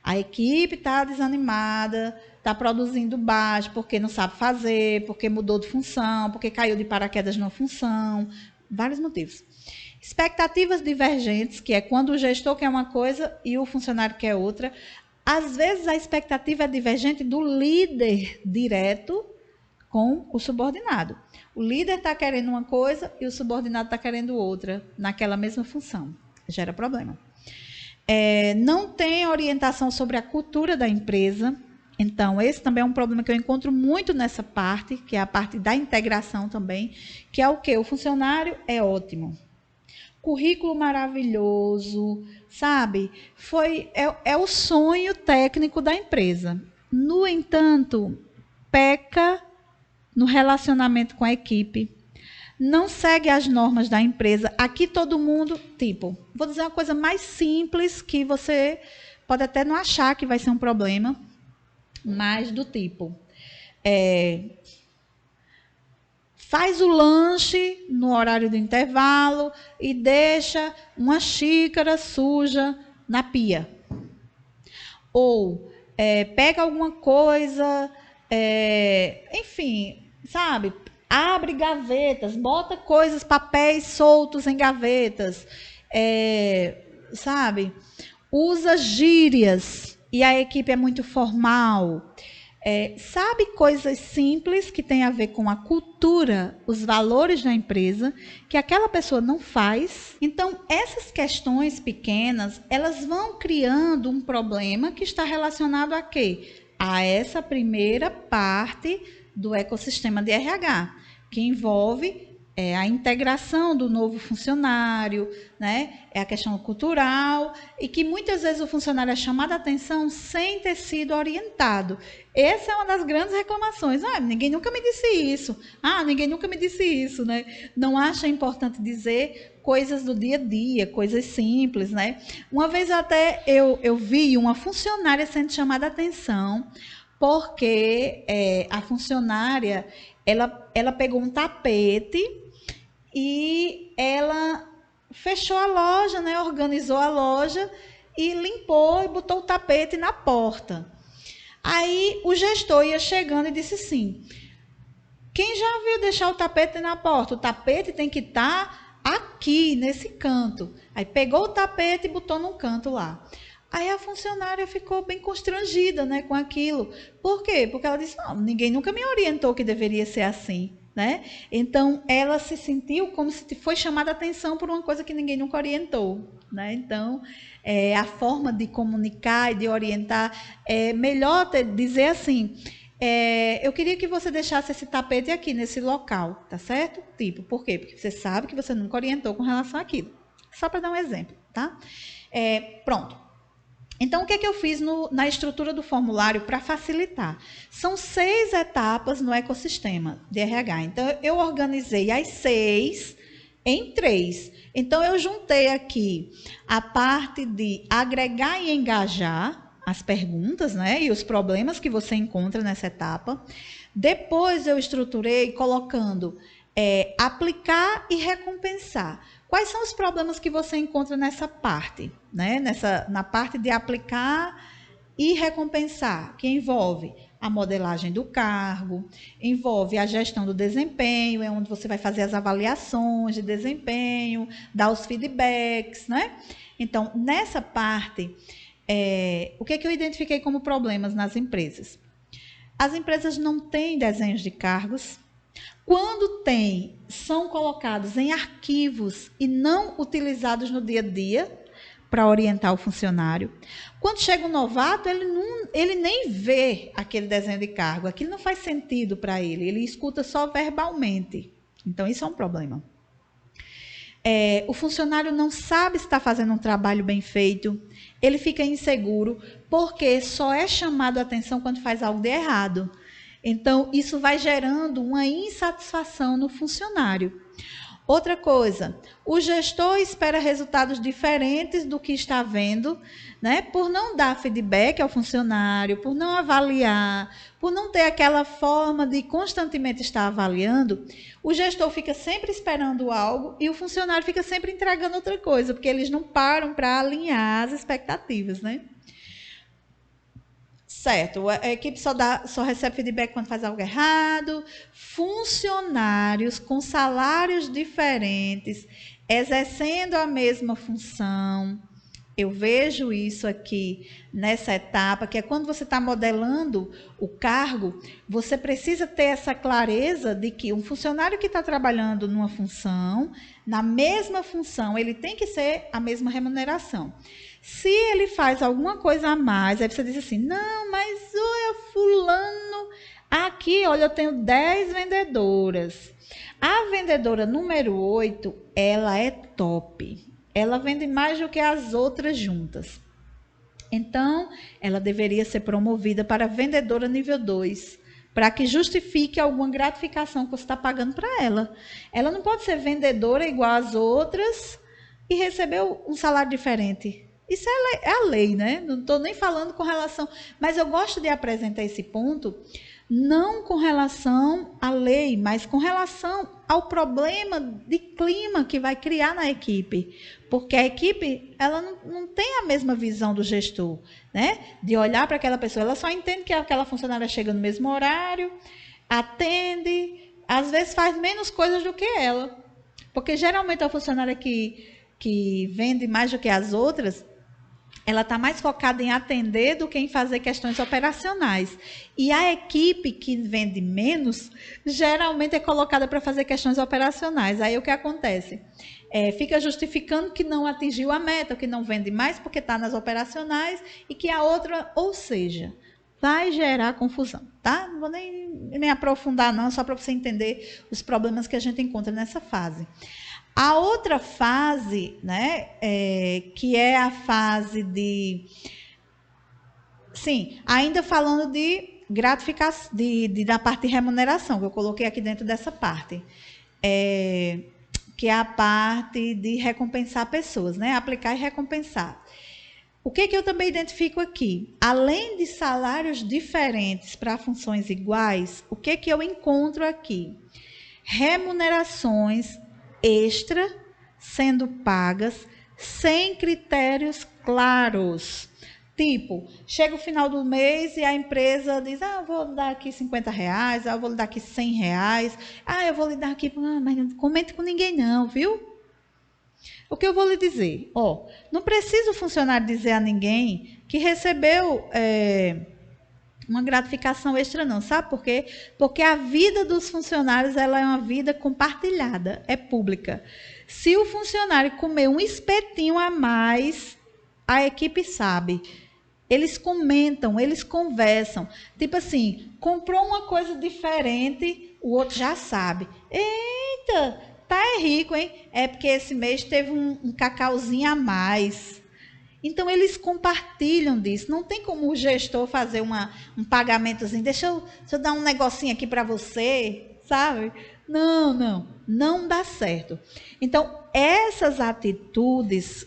A: A equipe está desanimada, está produzindo baixo, porque não sabe fazer, porque mudou de função, porque caiu de paraquedas numa função. Vários motivos. Expectativas divergentes, que é quando o gestor quer uma coisa e o funcionário quer outra. Às vezes, a expectativa é divergente do líder direto com o subordinado. O líder está querendo uma coisa e o subordinado está querendo outra, naquela mesma função. Gera problema. Não tem orientação sobre a cultura da empresa. Então, esse também é um problema que eu encontro muito nessa parte, que é a parte da integração também, que é o quê? O funcionário é ótimo. Currículo maravilhoso, sabe? É o sonho técnico da empresa. No entanto, peca no relacionamento com a equipe, não segue as normas da empresa. Aqui todo mundo, vou dizer uma coisa mais simples que você pode até não achar que vai ser um problema, mas do tipo, faz o lanche no horário do intervalo e deixa uma xícara suja na pia. Ou pega alguma coisa, enfim, sabe? Abre gavetas, bota coisas, papéis soltos em gavetas, sabe? Usa gírias e a equipe é muito formal. Sabe coisas simples que tem a ver com a cultura, os valores da empresa, que aquela pessoa não faz. Então, essas questões pequenas, elas vão criando um problema que está relacionado a quê? A essa primeira parte do ecossistema de RH, que envolve a integração do novo funcionário, né? É a questão cultural, e que muitas vezes o funcionário é chamado a atenção sem ter sido orientado. Essa é uma das grandes reclamações. Ninguém nunca me disse isso. Ninguém nunca me disse isso, né? Não acha importante dizer coisas do dia a dia, coisas simples, né? Uma vez até eu vi uma funcionária sendo chamada a atenção porque a funcionária ela pegou um tapete e ela fechou a loja, né? Organizou a loja e limpou e botou o tapete na porta. Aí o gestor ia chegando e disse assim: quem já viu deixar o tapete na porta? O tapete tem que estar aqui, nesse canto. Aí pegou o tapete e botou num canto lá. Aí a funcionária ficou bem constrangida, né, com aquilo. Por quê? Porque ela disse: não, ninguém nunca me orientou que deveria ser assim. Né? Então, ela se sentiu como se foi chamada a atenção por uma coisa que ninguém nunca orientou. Né? Então, a forma de comunicar e de orientar é melhor dizer assim: eu queria que você deixasse esse tapete aqui, nesse local, tá certo? Tipo, por quê? Porque você sabe que você nunca orientou com relação àquilo. Só para dar um exemplo, tá? Pronto. Então, o que eu fiz na estrutura do formulário para facilitar? São 6 etapas no ecossistema de RH. Então, eu organizei as 6 em 3. Então, eu juntei aqui a parte de agregar e engajar as perguntas, né, e os problemas que você encontra nessa etapa. Depois, eu estruturei colocando aplicar e recompensar. Quais são os problemas que você encontra nessa parte, né? Na parte de aplicar e recompensar, que envolve a modelagem do cargo, envolve a gestão do desempenho, é onde você vai fazer as avaliações de desempenho, dar os feedbacks, né? Então, nessa parte, o que eu identifiquei como problemas nas empresas? As empresas não têm desenhos de cargos. Quando tem, são colocados em arquivos e não utilizados no dia a dia para orientar o funcionário. Quando chega um novato, ele nem vê aquele desenho de cargo, aquilo não faz sentido para ele, ele escuta só verbalmente. Então, isso é um problema. O funcionário não sabe se está fazendo um trabalho bem feito, ele fica inseguro, porque só é chamado a atenção quando faz algo de errado. Então, isso vai gerando uma insatisfação no funcionário. Outra coisa, o gestor espera resultados diferentes do que está vendo, né? Por não dar feedback ao funcionário, por não avaliar, por não ter aquela forma de constantemente estar avaliando, o gestor fica sempre esperando algo e o funcionário fica sempre entregando outra coisa, porque eles não param para alinhar as expectativas, né? Certo, a equipe só recebe feedback quando faz algo errado. Funcionários com salários diferentes, exercendo a mesma função. Eu vejo isso aqui nessa etapa, que é quando você está modelando o cargo, você precisa ter essa clareza de que um funcionário que está trabalhando numa função, na mesma função, ele tem que ser a mesma remuneração. Se ele faz alguma coisa a mais, aí você diz assim: não, mas o fulano, aqui, olha, eu tenho 10 vendedoras. A vendedora número 8, ela é top. Ela vende mais do que as outras juntas. Então, ela deveria ser promovida para vendedora nível 2, para que justifique alguma gratificação que você está pagando para ela. Ela não pode ser vendedora igual às outras e receber um salário diferente. Isso é a lei, né? Não estou nem falando com relação... Mas eu gosto de apresentar esse ponto Não com relação à lei, mas com relação ao problema de clima que vai criar na equipe. Porque a equipe, ela não tem a mesma visão do gestor, né? De olhar para aquela pessoa. Ela só entende que aquela funcionária chega no mesmo horário, atende, às vezes faz menos coisas do que ela. Porque geralmente a funcionária que vende mais do que as outras, ela está mais focada em atender do que em fazer questões operacionais. E a equipe que vende menos, geralmente é colocada para fazer questões operacionais. Aí o que acontece? Fica justificando que não atingiu a meta, que não vende mais porque está nas operacionais e que a outra, ou seja, vai gerar confusão, tá? Não vou nem aprofundar não, só para você entender os problemas que a gente encontra nessa fase. A outra fase, né, que é a fase de... Sim, ainda falando de gratificação, da parte de remuneração, que eu coloquei aqui dentro dessa parte, que é a parte de recompensar pessoas, né, aplicar e recompensar. O que eu também identifico aqui? Além de salários diferentes para funções iguais, o que eu encontro aqui? Remunerações extra sendo pagas sem critérios claros. Tipo, chega o final do mês e a empresa diz, eu vou lhe dar aqui R$50, eu vou lhe dar aqui R$100, eu vou lhe dar aqui, mas não comente com ninguém não, viu? O que eu vou lhe dizer? Não precisa o funcionário dizer a ninguém que recebeu uma gratificação extra não, sabe por quê? Porque a vida dos funcionários ela é uma vida compartilhada, é pública. Se o funcionário comer um espetinho a mais, a equipe sabe. Eles comentam, eles conversam. Tipo assim, comprou uma coisa diferente, o outro já sabe. Eita, tá rico, hein? É porque esse mês teve um cacauzinho a mais. Então, eles compartilham disso. Não tem como o gestor fazer um pagamentozinho. Deixa eu dar um negocinho aqui para você, sabe? Não dá certo. Então, essas atitudes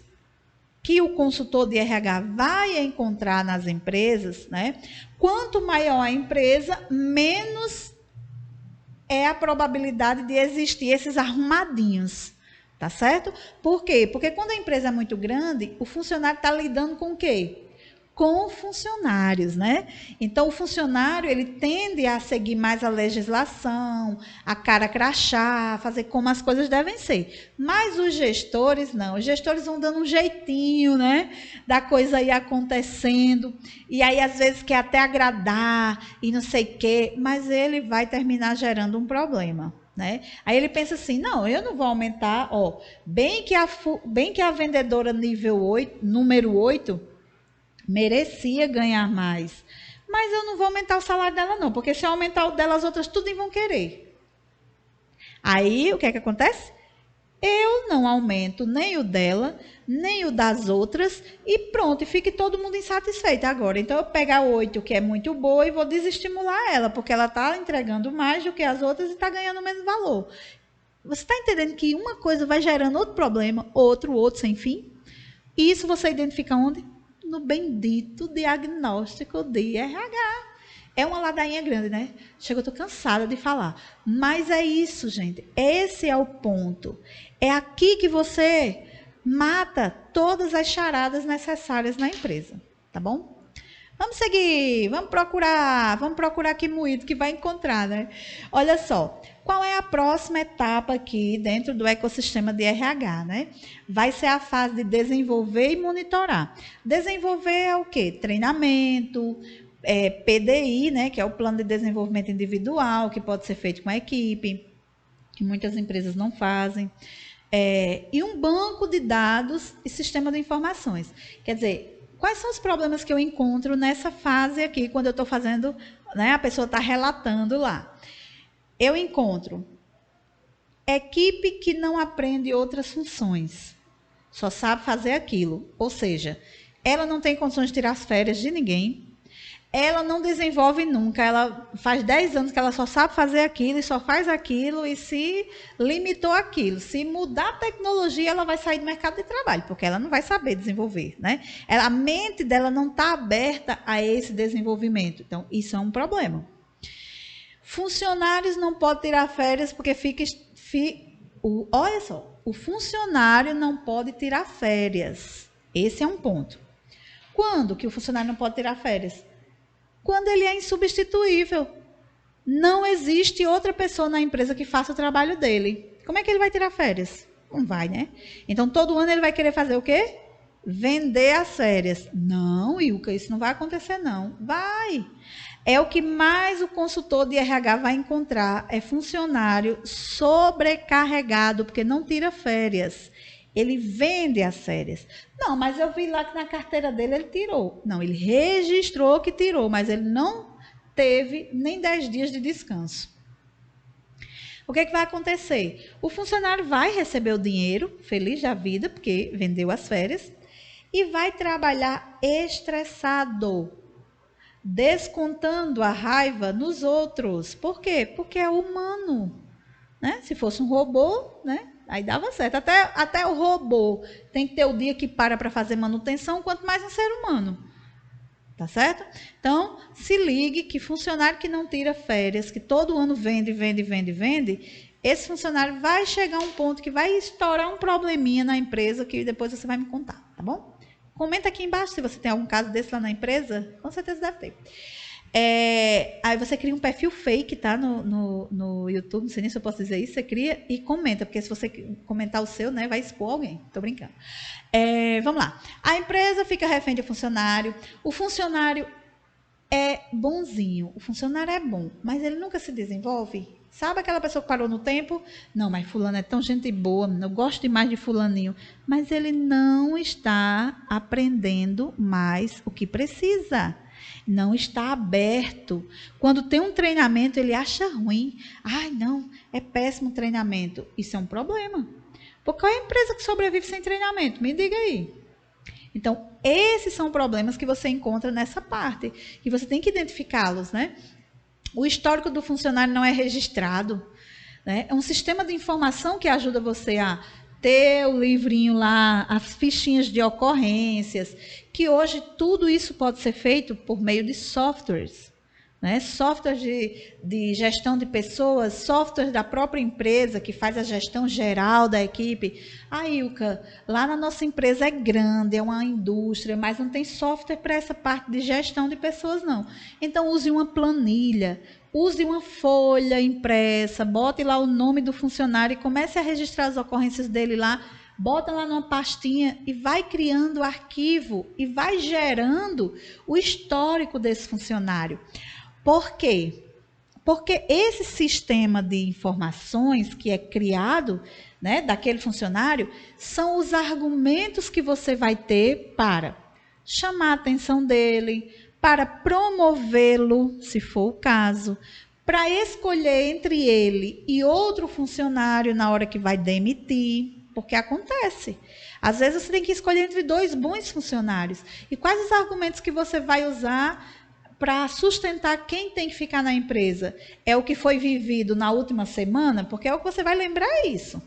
A: que o consultor de RH vai encontrar nas empresas, né? Quanto maior a empresa, menos é a probabilidade de existir esses arrumadinhos. Tá certo? Por quê? Porque quando a empresa é muito grande, o funcionário está lidando com o quê? Com funcionários, né? Então, o funcionário, ele tende a seguir mais a legislação, a cara crachá, fazer como as coisas devem ser. Mas os gestores, não. Os gestores vão dando um jeitinho, né? Da coisa ir acontecendo. E aí, às vezes, quer até agradar e não sei o quê, mas ele vai terminar gerando um problema. Né? Aí ele pensa assim, não, eu não vou aumentar, bem que a vendedora nível 8, número 8, merecia ganhar mais, mas eu não vou aumentar o salário dela não, porque se eu aumentar o dela, as outras tudo vão querer. Aí, o que é que acontece? Eu não aumento nem o dela, nem o das outras, e pronto, e fique todo mundo insatisfeito agora. Então, eu pego a 8, que é muito boa, e vou desestimular ela, porque ela está entregando mais do que as outras e está ganhando o mesmo valor. Você está entendendo que uma coisa vai gerando outro problema, outro sem fim? E isso você identifica onde? No bendito diagnóstico de RH. É uma ladainha grande, né? Chega, eu estou cansada de falar. Mas é isso, gente. Esse é o ponto. É aqui que você mata todas as charadas necessárias na empresa. Tá bom? Vamos seguir. Vamos procurar aqui moído que vai encontrar, né? Olha só. Qual é a próxima etapa aqui dentro do ecossistema de RH, né? Vai ser a fase de desenvolver e monitorar. Desenvolver é o quê? Treinamento, PDI, né, que é o Plano de Desenvolvimento Individual, que pode ser feito com a equipe, que muitas empresas não fazem, e um banco de dados e sistema de informações. Quer dizer, quais são os problemas que eu encontro nessa fase aqui, quando eu estou fazendo, né, a pessoa está relatando lá. Eu encontro equipe que não aprende outras funções, só sabe fazer aquilo, ou seja, ela não tem condições de tirar as férias de ninguém, ela não desenvolve nunca, ela faz 10 anos que ela só sabe fazer aquilo e só faz aquilo e se limitou àquilo. Se mudar a tecnologia, ela vai sair do mercado de trabalho, porque ela não vai saber desenvolver, né? A mente dela não está aberta a esse desenvolvimento. Então, isso é um problema. Funcionários não podem tirar férias porque olha só, o funcionário não pode tirar férias. Esse é um ponto. Quando que o funcionário não pode tirar férias? Quando ele é insubstituível. Não existe outra pessoa na empresa que faça o trabalho dele. Como é que ele vai tirar férias? Não vai, né? Então, todo ano ele vai querer fazer o quê? Vender as férias. Não, Ilka, isso não vai acontecer, não. Vai. É o que mais o consultor de RH vai encontrar, é funcionário sobrecarregado, porque não tira férias. Ele vende as férias. Não, mas eu vi lá que na carteira dele ele tirou. Não, ele registrou que tirou, mas ele não teve nem 10 dias de descanso. O que é que vai acontecer? O funcionário vai receber o dinheiro, feliz da vida, porque vendeu as férias, e vai trabalhar estressado, descontando a raiva nos outros. Por quê? Porque é humano. Né? Se fosse um robô, né? Aí dava certo. Até o robô tem que ter o dia que para fazer manutenção, quanto mais um ser humano. Tá certo? Então, se ligue que funcionário que não tira férias, que todo ano vende, esse funcionário vai chegar a um ponto que vai estourar um probleminha na empresa que depois você vai me contar, tá bom? Comenta aqui embaixo se você tem algum caso desse lá na empresa. Com certeza deve ter. Aí você cria um perfil fake, tá? No YouTube, não sei nem se eu posso dizer isso. Você cria e comenta, porque se você comentar o seu, né, vai expor alguém. Tô brincando. Vamos lá. A empresa fica refém de funcionário. O funcionário é bonzinho. O funcionário é bom, mas ele nunca se desenvolve. Sabe aquela pessoa que parou no tempo? Não, mas fulano é tão gente boa, eu gosto demais de fulaninho. Mas ele não está aprendendo mais o que precisa. Não está aberto. Quando tem um treinamento, ele acha ruim. Ai, não, é péssimo treinamento. Isso é um problema. Porque qual é a empresa que sobrevive sem treinamento? Me diga aí. Então, esses são problemas que você encontra nessa parte. E você tem que identificá-los, né? O histórico do funcionário não é registrado. Né? É um sistema de informação que ajuda você a ter o livrinho lá, as fichinhas de ocorrências, que hoje tudo isso pode ser feito por meio de softwares. Né? Softwares de gestão de pessoas, softwares da própria empresa, que faz a gestão geral da equipe. Ilka, lá na nossa empresa é grande, é uma indústria, mas não tem software para essa parte de gestão de pessoas, não. Então, use uma planilha, use uma folha impressa, bote lá o nome do funcionário e comece a registrar as ocorrências dele lá, bota lá numa pastinha e vai criando o arquivo e vai gerando o histórico desse funcionário. Por quê? Porque esse sistema de informações que é criado, né, daquele funcionário, são os argumentos que você vai ter para chamar a atenção dele, para promovê-lo, se for o caso, para escolher entre ele e outro funcionário na hora que vai demitir, porque acontece. Às vezes você tem que escolher entre 2 bons funcionários. E quais os argumentos que você vai usar para sustentar quem tem que ficar na empresa? É o que foi vivido na última semana? Porque é o que você vai lembrar isso.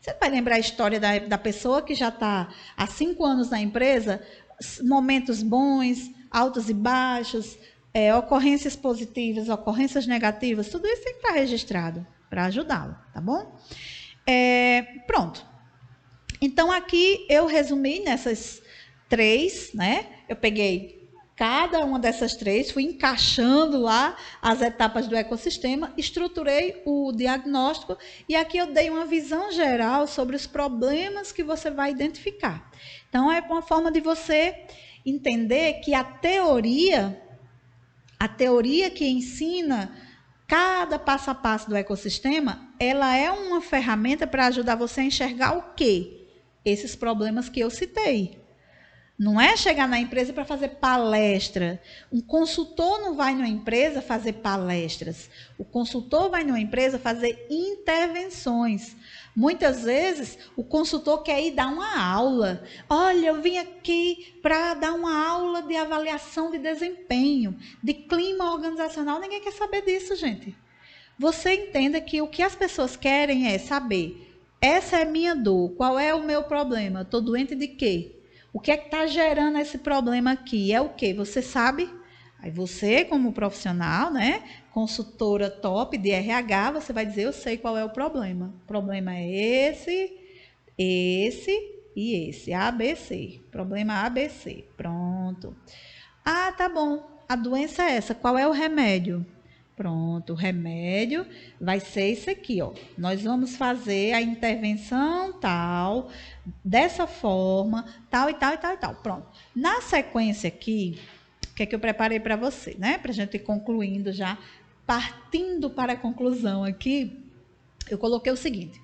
A: Você vai lembrar a história da pessoa que já está há 5 anos na empresa, momentos bons, altos e baixos, ocorrências positivas, ocorrências negativas, tudo isso tem que estar registrado para ajudá-lo, tá bom? Pronto. Então, aqui eu resumi nessas 3, né? Eu peguei cada uma dessas 3, fui encaixando lá as etapas do ecossistema, estruturei o diagnóstico e aqui eu dei uma visão geral sobre os problemas que você vai identificar. Então, é uma forma de você entender que a teoria que ensina cada passo a passo do ecossistema, ela é uma ferramenta para ajudar você a enxergar o quê? Esses problemas que eu citei. Não é chegar na empresa para fazer palestra. Um consultor não vai numa empresa fazer palestras. O consultor vai numa empresa fazer intervenções. Muitas vezes, o consultor quer ir dar uma aula. Olha, eu vim aqui para dar uma aula de avaliação de desempenho, de clima organizacional. Ninguém quer saber disso, gente. Você entenda que o que as pessoas querem é saber, essa é a minha dor, qual é o meu problema? Estou doente de quê? O que é que está gerando esse problema aqui? É o quê? Você sabe? Aí você, como profissional, né, consultora top de RH, você vai dizer, eu sei qual é o problema. O problema é esse e esse. ABC. Problema ABC. Pronto. Ah, tá bom. A doença é essa. Qual é o remédio? Pronto, o remédio vai ser isso aqui, ó. Nós vamos fazer a intervenção tal, dessa forma, tal e tal e tal e tal. Pronto. Na sequência aqui, o que é que eu preparei para você, né? Para a gente ir concluindo já, partindo para a conclusão aqui, eu coloquei o seguinte.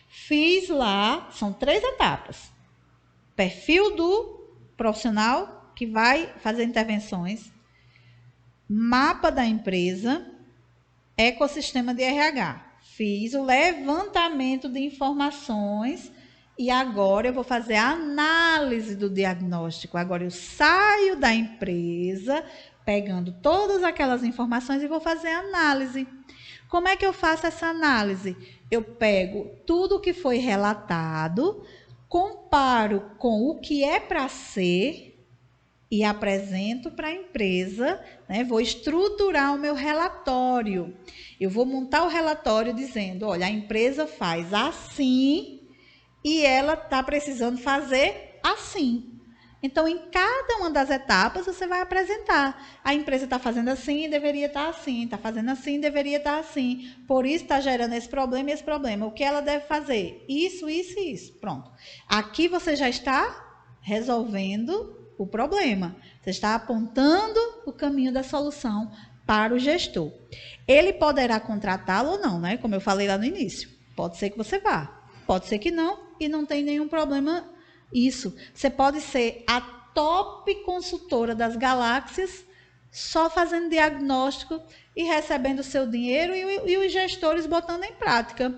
A: Fiz lá, são 3 etapas. Perfil do profissional que vai fazer intervenções, mapa da empresa, ecossistema de RH. Fiz o levantamento de informações e agora eu vou fazer a análise do diagnóstico. Agora eu saio da empresa, pegando todas aquelas informações e vou fazer a análise. Como é que eu faço essa análise? Eu pego tudo o que foi relatado, comparo com o que é para ser e apresento para a empresa, né? Vou estruturar o meu relatório. Eu vou montar o relatório dizendo, olha, a empresa faz assim e ela está precisando fazer assim. Então, em cada uma das etapas, você vai apresentar. A empresa está fazendo assim, deveria estar assim. Está fazendo assim, deveria estar assim. Por isso está gerando esse problema e esse problema. O que ela deve fazer? Isso, isso e isso. Pronto. Aqui você já está resolvendo o problema. Você está apontando o caminho da solução para o gestor. Ele poderá contratá-lo ou não, né? Como eu falei lá no início. Pode ser que você vá. Pode ser que não. E não tem nenhum problema isso. Você pode ser a top consultora das galáxias, só fazendo diagnóstico e recebendo o seu dinheiro e os gestores botando em prática.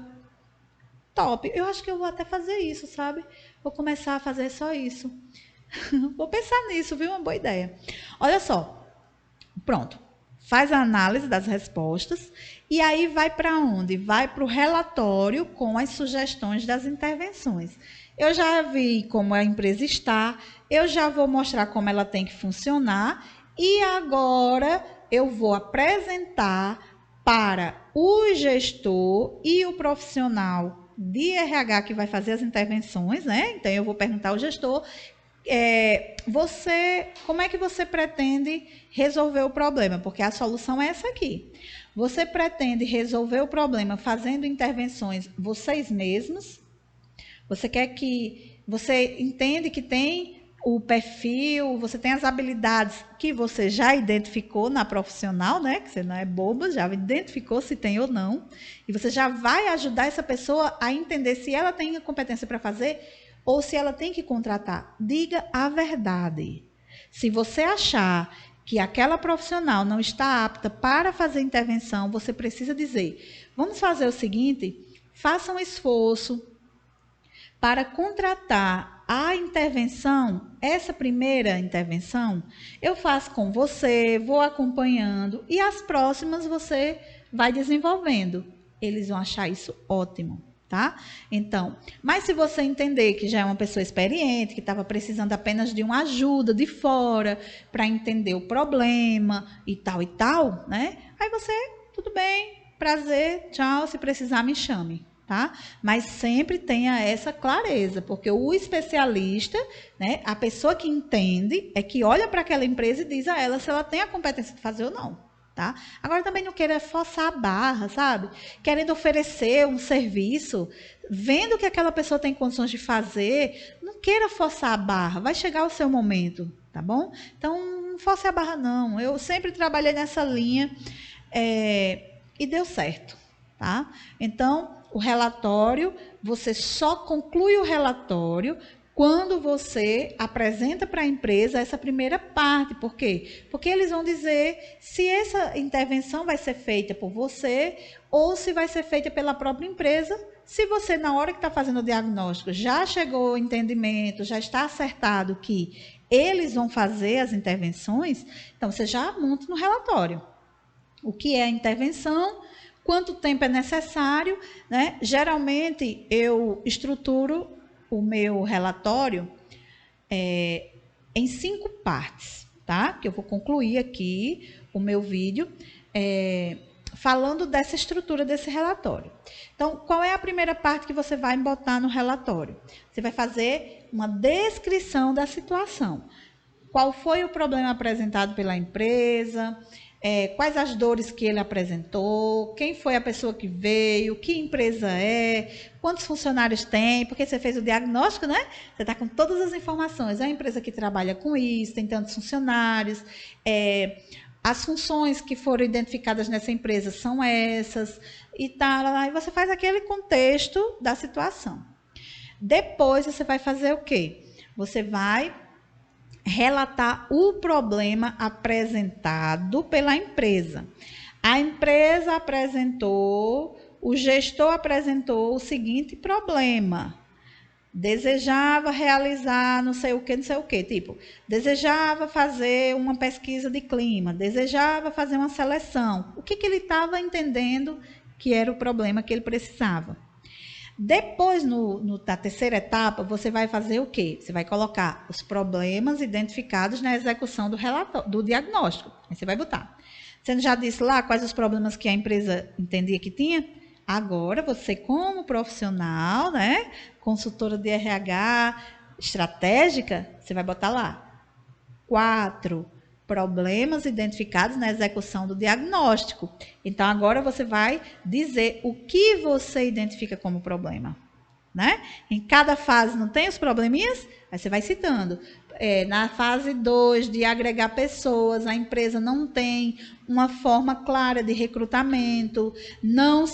A: Top. Eu acho que eu vou até fazer isso, sabe? Vou começar a fazer só isso. Vou pensar nisso, viu? Uma boa ideia. Olha só. Pronto. Faz a análise das respostas e aí vai para onde? Vai para o relatório com as sugestões das intervenções. Eu já vi como a empresa está, eu já vou mostrar como ela tem que funcionar e agora eu vou apresentar para o gestor e o profissional de RH que vai fazer as intervenções, né? Então, eu vou perguntar ao gestor, como é que você pretende resolver o problema? Porque a solução é essa aqui. Você pretende resolver o problema fazendo intervenções vocês mesmos? Você entende que tem o perfil, você tem as habilidades que você já identificou na profissional, né? Que você não é boba, já identificou se tem ou não. E você já vai ajudar essa pessoa a entender se ela tem a competência para fazer ou se ela tem que contratar. Diga a verdade. Se você achar que aquela profissional não está apta para fazer intervenção, você precisa dizer, vamos fazer o seguinte, faça um esforço para contratar a intervenção, essa primeira intervenção, eu faço com você, vou acompanhando e as próximas você vai desenvolvendo. Eles vão achar isso ótimo, tá? Então, mas se você entender que já é uma pessoa experiente, que estava precisando apenas de uma ajuda de fora para entender o problema e tal, né? Aí você, tudo bem, prazer, tchau, se precisar me chame. Tá? Mas sempre tenha essa clareza, porque o especialista, né, a pessoa que entende, é que olha para aquela empresa e diz a ela se ela tem a competência de fazer ou não. Tá? Agora também não queira forçar a barra, sabe? Querendo oferecer um serviço, vendo que aquela pessoa tem condições de fazer, não queira forçar a barra, vai chegar o seu momento, tá bom? Então, não force a barra não. Eu sempre trabalhei nessa linha e deu certo, tá? Então, o relatório, você só conclui o relatório quando você apresenta para a empresa essa primeira parte. Por quê? Porque eles vão dizer se essa intervenção vai ser feita por você ou se vai ser feita pela própria empresa. Se você, na hora que está fazendo o diagnóstico, já chegou ao entendimento, já está acertado que eles vão fazer as intervenções, então você já monta no relatório. O que é a intervenção? Quanto tempo é necessário, né? Geralmente, eu estruturo o meu relatório em 5 partes, tá? Que eu vou concluir aqui o meu vídeo. falando dessa estrutura desse relatório. Então, qual é a primeira parte que você vai botar no relatório? Você vai fazer uma descrição da situação. Qual foi o problema apresentado pela empresa? Quais as dores que ele apresentou? Quem foi a pessoa que veio? Que empresa é? Quantos funcionários tem? Porque você fez o diagnóstico, né? Você está com todas as informações. É uma empresa que trabalha com isso, tem tantos funcionários. As funções que foram identificadas nessa empresa são essas. E tal. Aí você faz aquele contexto da situação. Depois você vai fazer o quê? Você vai relatar o problema apresentado pela empresa. A empresa apresentou, o gestor apresentou o seguinte problema. Desejava realizar não sei o que. Tipo, desejava fazer uma pesquisa de clima, desejava fazer uma seleção. O que ele estava entendendo que era o problema que ele precisava? Depois, na terceira etapa, você vai fazer o quê? Você vai colocar os problemas identificados na execução do diagnóstico. Aí você vai botar. Você já disse lá quais os problemas que a empresa entendia que tinha? Agora, você como profissional, né, consultora de RH estratégica, você vai botar lá 4 problemas identificados na execução do diagnóstico. Então, agora você vai dizer o que você identifica como problema, né? Em cada fase não tem os probleminhas? Aí você vai citando. Na fase 2, de agregar pessoas, a empresa não tem uma forma clara de recrutamento, não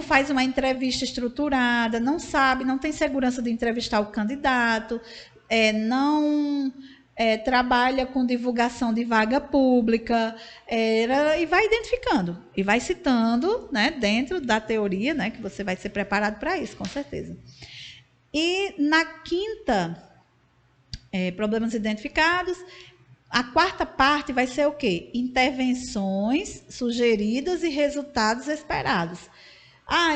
A: faz uma entrevista estruturada, não sabe, não tem segurança de entrevistar o candidato, não trabalha com divulgação de vaga pública, e vai identificando, e vai citando, né, dentro da teoria, né, que você vai ser preparado para isso, com certeza. E na quinta, problemas identificados, a quarta parte vai ser o quê? Intervenções sugeridas e resultados esperados.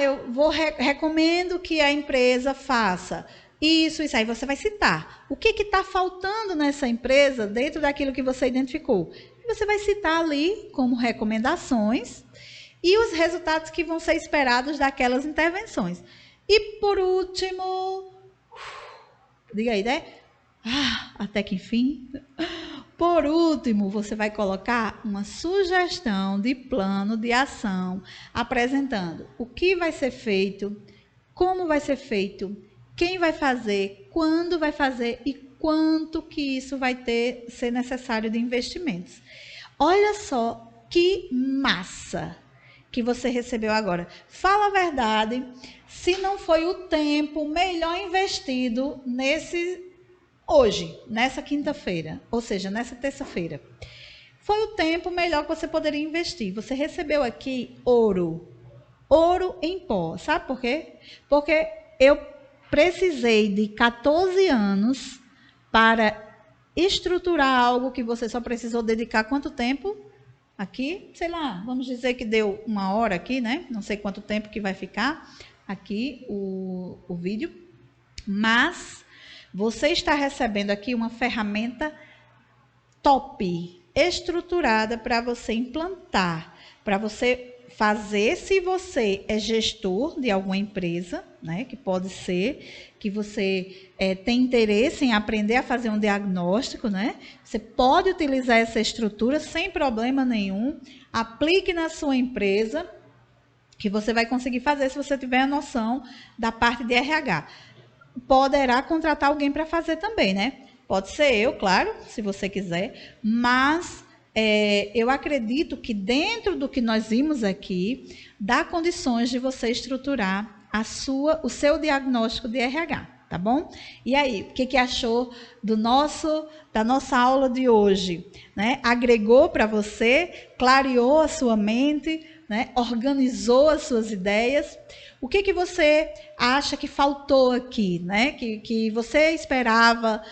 A: Eu recomendo que a empresa faça isso, aí você vai citar. O que está faltando nessa empresa dentro daquilo que você identificou? E você vai citar ali como recomendações e os resultados que vão ser esperados daquelas intervenções. E por último, diga aí, né? Até que enfim. Por último, você vai colocar uma sugestão de plano de ação, apresentando o que vai ser feito, como vai ser feito, quem vai fazer, quando vai fazer e quanto que isso vai ser necessário de investimentos. Olha só que massa que você recebeu agora. Fala a verdade, se não foi o tempo melhor investido hoje, nessa quinta-feira, ou seja, nessa terça-feira. Foi o tempo melhor que você poderia investir. Você recebeu aqui ouro em pó. Sabe por quê? Porque eu precisei de 14 anos para estruturar algo que você só precisou dedicar quanto tempo? Aqui, sei lá, vamos dizer que deu 1 hora aqui, né? Não sei quanto tempo que vai ficar aqui o vídeo. Mas você está recebendo aqui uma ferramenta top, estruturada para você implantar, para você fazer, se você é gestor de alguma empresa, né, que pode ser que você tem interesse em aprender a fazer um diagnóstico, né? Você pode utilizar essa estrutura sem problema nenhum, aplique na sua empresa, que você vai conseguir fazer se você tiver a noção da parte de RH. Poderá contratar alguém para fazer também, né? Pode ser eu, claro, se você quiser, mas eu acredito que dentro do que nós vimos aqui, dá condições de você estruturar o seu diagnóstico de RH, tá bom? E aí, o que achou da nossa aula de hoje? Né? Agregou para você, clareou a sua mente, né? Organizou as suas ideias? O que você acha que faltou aqui, né? Que você esperava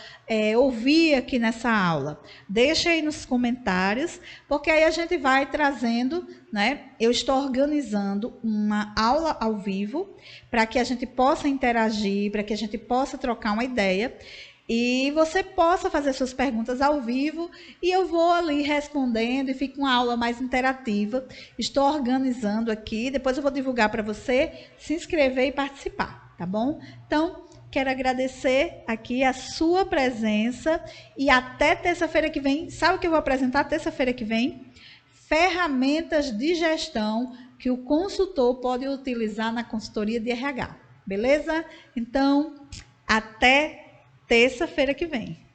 A: ouvir aqui nessa aula? Deixa aí nos comentários, porque aí a gente vai trazendo, né? Eu estou organizando uma aula ao vivo para que a gente possa interagir, para que a gente possa trocar uma ideia. e você possa fazer suas perguntas ao vivo e eu vou ali respondendo e fica uma aula mais interativa. Estou organizando aqui, depois eu vou divulgar para você se inscrever e participar, tá bom? Então, quero agradecer aqui a sua presença e até terça-feira que vem. Sabe o que eu vou apresentar terça-feira que vem? Ferramentas de gestão que o consultor pode utilizar na consultoria de RH. Beleza? Então, até terça-feira que vem.